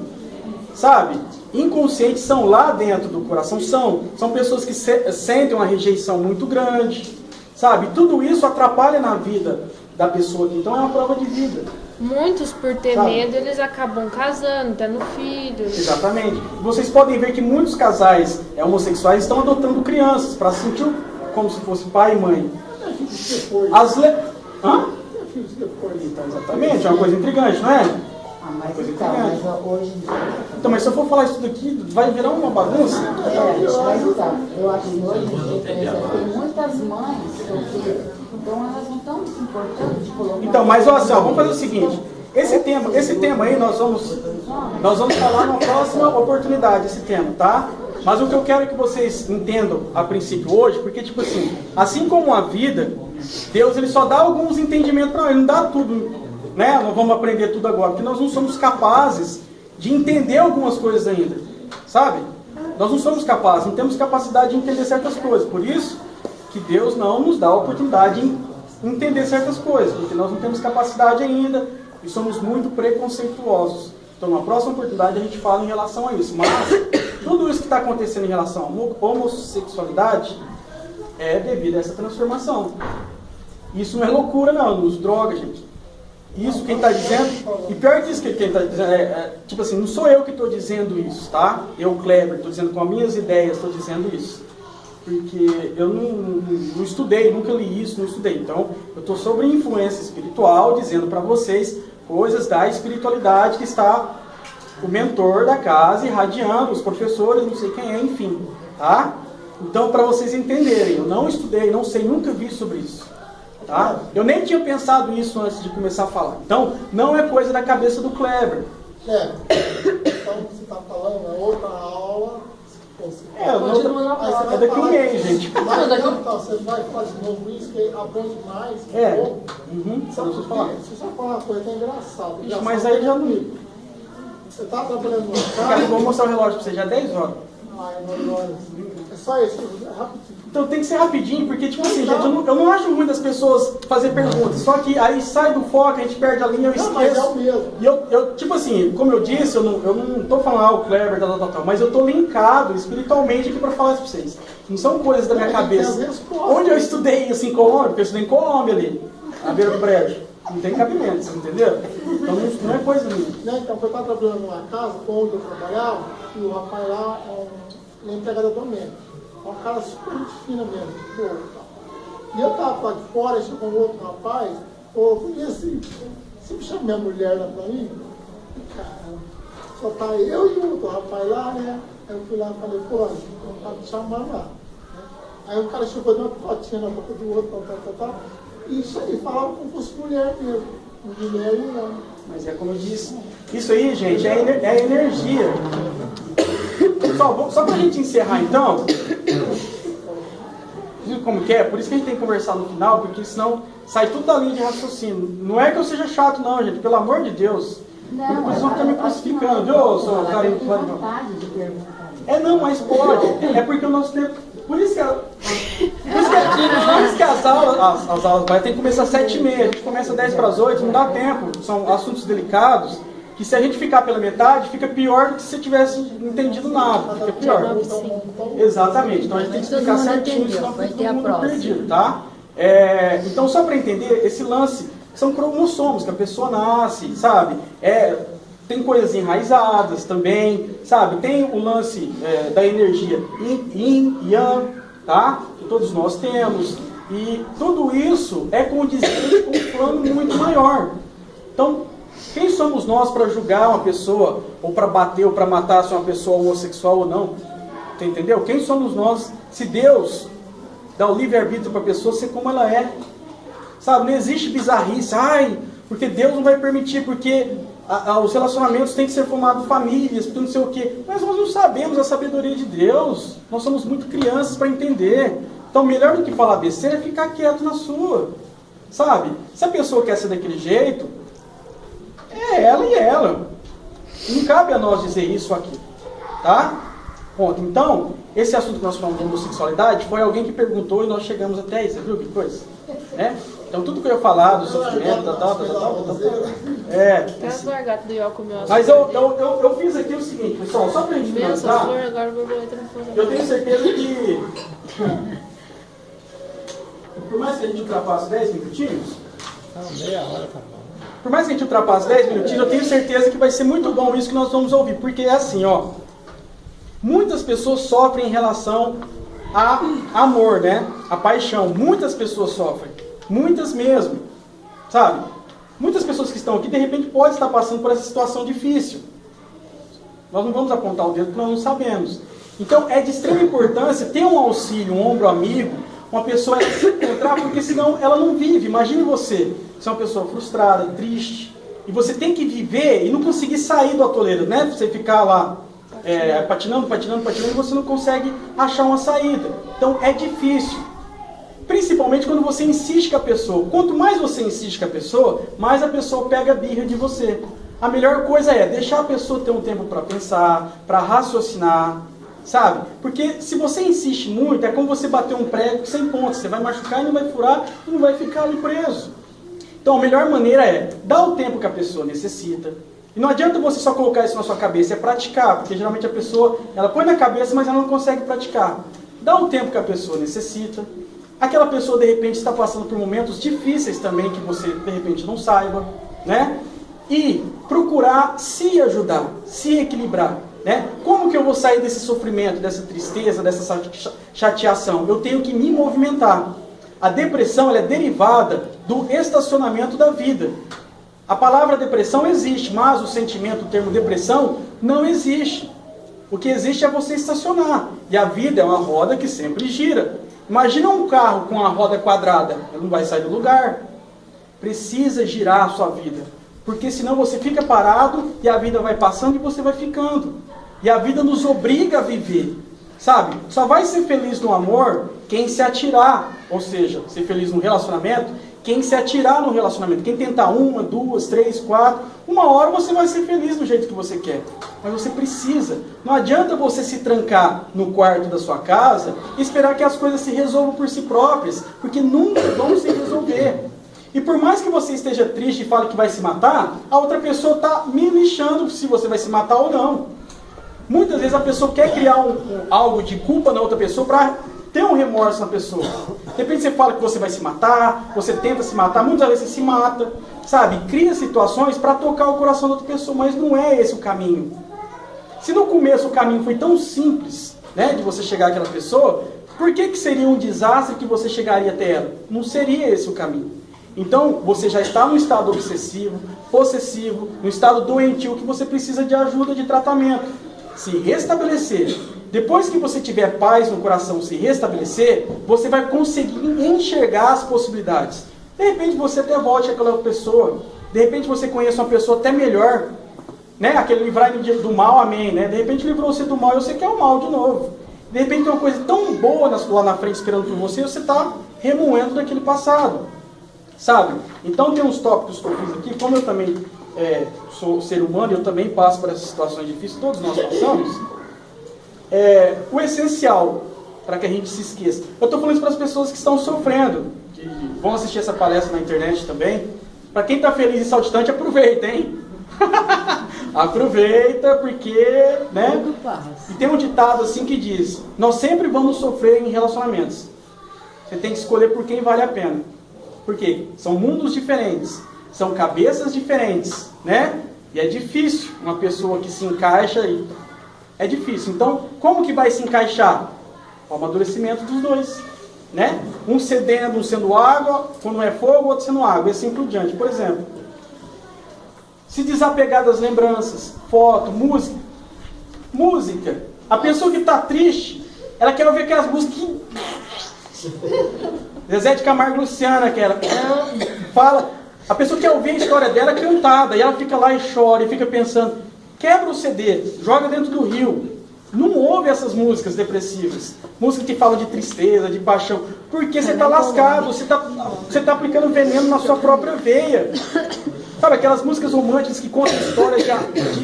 A: Sabe? Inconscientes são lá dentro do coração, são pessoas que sentem uma rejeição muito grande, sabe? Tudo isso atrapalha na vida da pessoa, então é uma prova de vida.
C: Muitos, por ter medo, eles acabam casando, tendo filhos.
A: Exatamente. Vocês podem ver que muitos casais homossexuais estão adotando crianças para sentir como se fosse pai e mãe. Então, exatamente, é uma coisa intrigante, não é?
I: mas
A: coisa
I: então,
A: grande.
I: mas hoje em dia...
A: Então, mas se eu for falar isso tudo aqui, vai virar uma bagunça?
I: Mas então, eu acho que hoje em dia, por exemplo, tem muitas mães solteiras, então elas não estão se importando de colocar...
A: Então, mas ó, assim, ó, vamos fazer o seguinte, esse tema aí nós vamos falar na próxima oportunidade, esse tema, tá? Mas o que eu quero que vocês entendam a princípio hoje, porque tipo assim como a vida, Deus ele só dá alguns entendimentos para nós, ele não dá tudo, né? Nós vamos aprender tudo agora, porque nós não somos capazes de entender algumas coisas ainda, sabe? Nós não somos capazes, não temos capacidade de entender certas coisas, por isso que Deus não nos dá a oportunidade de entender certas coisas, porque nós não temos capacidade ainda e somos muito preconceituosos. Então, na próxima oportunidade a gente fala em relação a isso. Mas tudo isso que está acontecendo em relação à homossexualidade é devido a essa transformação. Isso não é loucura, não. Não usa droga, gente. Isso quem está dizendo... E pior que isso que quem está dizendo... tipo assim, não sou eu que estou dizendo isso, tá? Eu, Kleber, estou dizendo com as minhas ideias, estou dizendo isso. Porque eu não estudei, nunca li isso, não estudei. Então, eu estou sobre influência espiritual, dizendo para vocês coisas da espiritualidade que está o mentor da casa irradiando, os professores, não sei quem é, enfim, tá? Então, para vocês entenderem, eu não estudei, não sei, nunca vi sobre isso, tá? Eu nem tinha pensado nisso antes de começar a falar. Então, não é coisa da cabeça do Kleber.
H: Então, você está falando, é outra aula...
A: É daqui um mês, gente.
H: Mas você vai falar de novo isso, que abrange mais. Você só fala uma coisa que é engraçada.
A: Mas aí já não...
H: Você está trabalhando numa casa...
A: Cara, eu vou mostrar o relógio para você, já é 10 horas.
H: É só isso, é rapidinho.
A: Então tem que ser rapidinho, porque tipo assim, gente, eu não acho ruim das pessoas fazer perguntas, só que aí sai do foco, a gente perde a linha, eu esqueço.
H: Mas é o mesmo.
A: E eu, tipo assim, como eu disse, eu não tô falando, o Kleber, tal, mas eu tô linkado espiritualmente aqui para falar isso para vocês. Não são coisas da minha cabeça. Onde eu estudei assim, em Colômbia, porque eu estudei em Colômbia ali, à beira do brejo. Não tem cabimento, você entendeu? Então não é coisa minha.
H: Então, eu estava trabalhando numa casa, onde eu trabalhava, e o rapaz lá é empregado doméstica. É um cara super gente fina mesmo, de boa. E eu estava lá de fora, e chegou um outro rapaz, e assim, você me chama minha mulher lá pra mim? Cara, só tá eu e o outro rapaz lá, né? Aí eu fui lá e falei, pô, não tá me chamando lá. Aí o cara chegou, deu uma fotinha na boca do outro, e isso aí, falava como fosse mulher mesmo. Mulher e não.
A: Mas é como eu disse, isso aí, gente, é energia. Pessoal, só pra gente encerrar então, viu como que é? Por isso que a gente tem que conversar no final, porque senão sai tudo da linha de raciocínio. Não é que eu seja chato não, gente, pelo amor de Deus. Não, vocês vão ficar me crucificando, viu, seu carinho? Não, mas pode. É porque o nosso tempo... Por isso que as aulas vai ter que começar às 7h30, a gente começa 7:50, não dá tempo, são assuntos delicados, que se a gente ficar pela metade, fica pior do que se você tivesse entendido nada, fica pior. Exatamente, então a gente tem que explicar certinho, senão fica todo mundo perdido, tá? Então só para entender, esse lance, são cromossomos, que a pessoa nasce, sabe? Tem coisas enraizadas também, sabe? Tem o lance da energia yin, yang, tá? Que todos nós temos. E tudo isso é condizente com um plano muito maior. Então, quem somos nós para julgar uma pessoa, ou para bater, ou para matar se uma pessoa homossexual ou não? Você entendeu? Quem somos nós? Se Deus dá o livre-arbítrio para a pessoa ser como ela é. Sabe? Não existe bizarrice. Porque Deus não vai permitir, porque... os relacionamentos têm que ser formados famílias, porque não sei o quê. Mas nós não sabemos a sabedoria de Deus. Nós somos muito crianças para entender. Então, melhor do que falar besteira é ficar quieto na sua. Sabe? Se a pessoa quer ser daquele jeito, é ela e ela. Não cabe a nós dizer isso aqui. Tá? Ponto. Então, esse assunto que nós falamos de homossexualidade foi alguém que perguntou e nós chegamos até aí. Você viu que coisa? Então tudo que eu ia falar do sofrimento, Mas eu fiz aqui o seguinte, pessoal, só pra gente finalizar, eu tenho certeza que por mais que a gente ultrapasse 10 minutinhos, por mais que a gente ultrapasse 10 minutinhos, eu tenho certeza que vai ser muito bom isso que nós vamos ouvir, porque é assim, muitas pessoas sofrem em relação a amor, né? A paixão, muitas pessoas sofrem. Muitas mesmo, sabe? Muitas pessoas que estão aqui, de repente, pode estar passando por essa situação difícil. Nós não vamos apontar o dedo porque nós não sabemos. Então, é de extrema importância ter um auxílio, um ombro amigo, uma pessoa ela se encontrar, porque senão ela não vive. Imagine você é uma pessoa frustrada, triste, e você tem que viver e não conseguir sair do atoleiro, né? Você ficar lá patinando, e você não consegue achar uma saída. Então, é difícil. Principalmente quando você insiste com a pessoa. Quanto mais você insiste com a pessoa, mais a pessoa pega a birra de você. A melhor coisa é deixar a pessoa ter um tempo para pensar, para raciocinar, sabe? Porque se você insiste muito, é como você bater um prego sem ponta. Você vai machucar e não vai furar e não vai ficar ali preso. Então a melhor maneira é dar o tempo que a pessoa necessita. E não adianta você só colocar isso na sua cabeça, é praticar. Porque geralmente a pessoa, ela põe na cabeça, mas ela não consegue praticar. Dá o tempo que a pessoa necessita. Aquela pessoa de repente está passando por momentos difíceis também, que você de repente não saiba, né? E procurar se ajudar, se equilibrar, né? Como que eu vou sair desse sofrimento, dessa tristeza, dessa chateação? Eu tenho que me movimentar. A depressão ela é derivada do estacionamento da vida. A palavra depressão existe, mas o sentimento, o termo depressão, não existe. O que existe é você estacionar. E a vida é uma roda que sempre gira. Imagina um carro com a roda quadrada, ele não vai sair do lugar. Precisa girar a sua vida. Porque senão você fica parado e a vida vai passando e você vai ficando. E a vida nos obriga a viver. Sabe? Só vai ser feliz no amor quem se atirar. Ou seja, ser feliz no relacionamento, quem se atirar no relacionamento. Quem tentar 1, 2, 3, 4. Uma hora você vai ser feliz do jeito que você quer. Mas você precisa. Não adianta você se trancar no quarto da sua casa e esperar que as coisas se resolvam por si próprias. Porque nunca vão se resolver. E por mais que você esteja triste e fale que vai se matar, a outra pessoa está me lixando se você vai se matar ou não. Muitas vezes a pessoa quer criar algo de culpa na outra pessoa para ter um remorso na pessoa. De repente você fala que você vai se matar, você tenta se matar, muitas vezes você se mata, sabe? Cria situações para tocar o coração da outra pessoa, mas não é esse o caminho. Se no começo o caminho foi tão simples, né, de você chegar àquela pessoa, por que seria um desastre que você chegaria até ela? Não seria esse o caminho. Então, você já está no estado obsessivo, possessivo, no estado doentio que você precisa de ajuda, de tratamento. Se restabelecer. Depois que você tiver paz no coração, se restabelecer, você vai conseguir enxergar as possibilidades. De repente você até volte àquela pessoa. De repente você conheça uma pessoa até melhor. Né? Aquele livrar do mal, amém. Né? De repente livrou você do mal e você quer o mal de novo. De repente tem uma coisa tão boa lá na frente esperando por você, você está remoendo daquele passado. Sabe? Então tem uns tópicos que eu fiz aqui, como eu também sou ser humano, eu também passo por essas situações difíceis, todos nós passamos. O essencial, para que a gente se esqueça. Eu estou falando isso para as pessoas que estão sofrendo, que vão assistir essa palestra na internet também. Para quem está feliz e saltitante, aproveita, hein? Aproveita, porque, né? E tem um ditado assim que diz: nós sempre vamos sofrer em relacionamentos. Você tem que escolher por quem vale a pena. Por quê? São mundos diferentes, são cabeças diferentes, né? E é difícil uma pessoa que se encaixa e é difícil. Então, como que vai se encaixar? O amadurecimento dos dois, né? Um cedendo, um sendo água, quando é fogo, o outro sendo água, e assim por diante. Por exemplo, se desapegar das lembranças, foto, música. Música. A pessoa que está triste, ela quer ouvir aquelas músicas que... Zezé de Camargo e Luciana, que ela fala... A pessoa quer ouvir a história dela cantada, e ela fica lá e chora, e fica pensando... Quebra o CD, joga dentro do rio. Não ouve essas músicas depressivas. Música que fala de tristeza, de paixão. Porque você está lascado, você está aplicando veneno na sua própria veia. Sabe, aquelas músicas românticas que contam histórias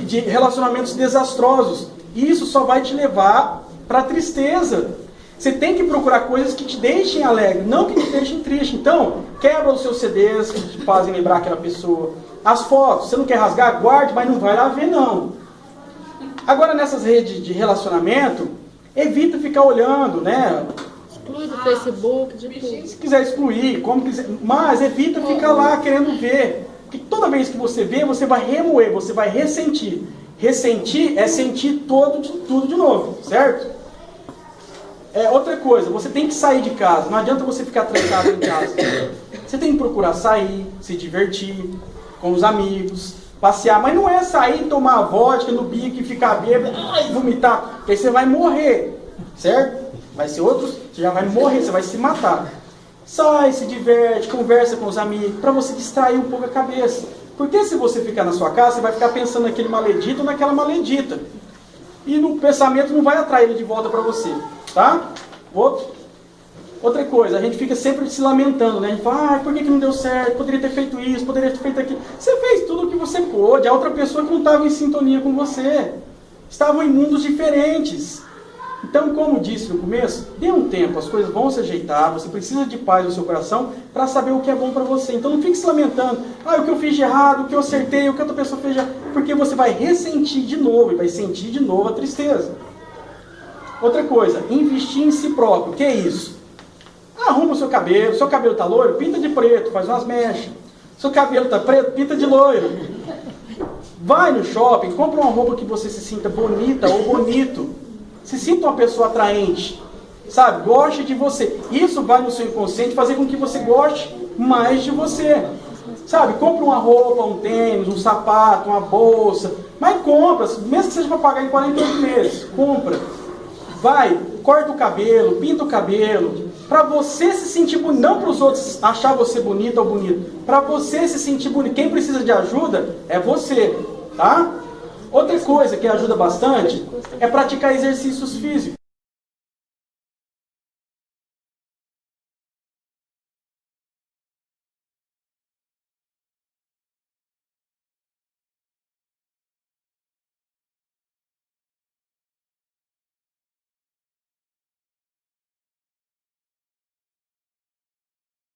A: de relacionamentos desastrosos. E isso só vai te levar para a tristeza. Você tem que procurar coisas que te deixem alegre, não que te deixem triste. Então, quebra os seus CDs que te fazem lembrar aquela pessoa. As fotos, você não quer rasgar? Guarde, mas não vai lá ver, não. Agora, nessas redes de relacionamento, evita ficar olhando, né?
C: Exclui do Facebook, de tudo.
A: Se quiser excluir, como quiser, mas evita ficar lá querendo ver. Porque toda vez que você vê, você vai remoer, você vai ressentir. Ressentir é sentir tudo de novo, certo? Outra coisa, você tem que sair de casa. Não adianta você ficar trancado em casa. Você tem que procurar sair, se divertir. com os amigos, passear. Mas não é sair, tomar vodka no bico e ficar bêbado, vomitar, porque aí você vai morrer, certo? Vai ser outros, você já vai morrer, você vai se matar. Sai, se diverte, conversa com os amigos, para você distrair um pouco a cabeça. Porque se você ficar na sua casa, você vai ficar pensando naquele maledito ou naquela maledita. E no pensamento não vai atrair ele de volta para você, tá? Outra coisa, a gente fica sempre se lamentando, né? A gente fala, por que não deu certo? Poderia ter feito isso, poderia ter feito aquilo. Você fez tudo o que você pôde, a outra pessoa que não estava em sintonia com você. Estavam em mundos diferentes. Então, como disse no começo, dê um tempo, as coisas vão se ajeitar, você precisa de paz no seu coração para saber o que é bom para você. Então não fique se lamentando, o que eu fiz de errado, o que eu acertei, o que outra pessoa fez de errado, porque você vai ressentir de novo e vai sentir de novo a tristeza. Outra coisa, investir em si próprio. O que é isso? Arruma o seu cabelo está loiro, pinta de preto, faz umas mechas. Seu cabelo está preto, pinta de loiro. Vai no shopping, compra uma roupa que você se sinta bonita ou bonito. Se sinta uma pessoa atraente, sabe? Goste de você. Isso vai no seu inconsciente fazer com que você goste mais de você. Sabe? Compra uma roupa, um tênis, um sapato, uma bolsa. Mas compra, mesmo que seja para pagar em 48 meses. Compra. Vai, corta o cabelo, pinta o cabelo. Para você se sentir bonito, não para os outros achar você bonita ou bonito. Para você se sentir bonito. Quem precisa de ajuda é você, tá? Outra coisa que ajuda bastante é praticar exercícios físicos.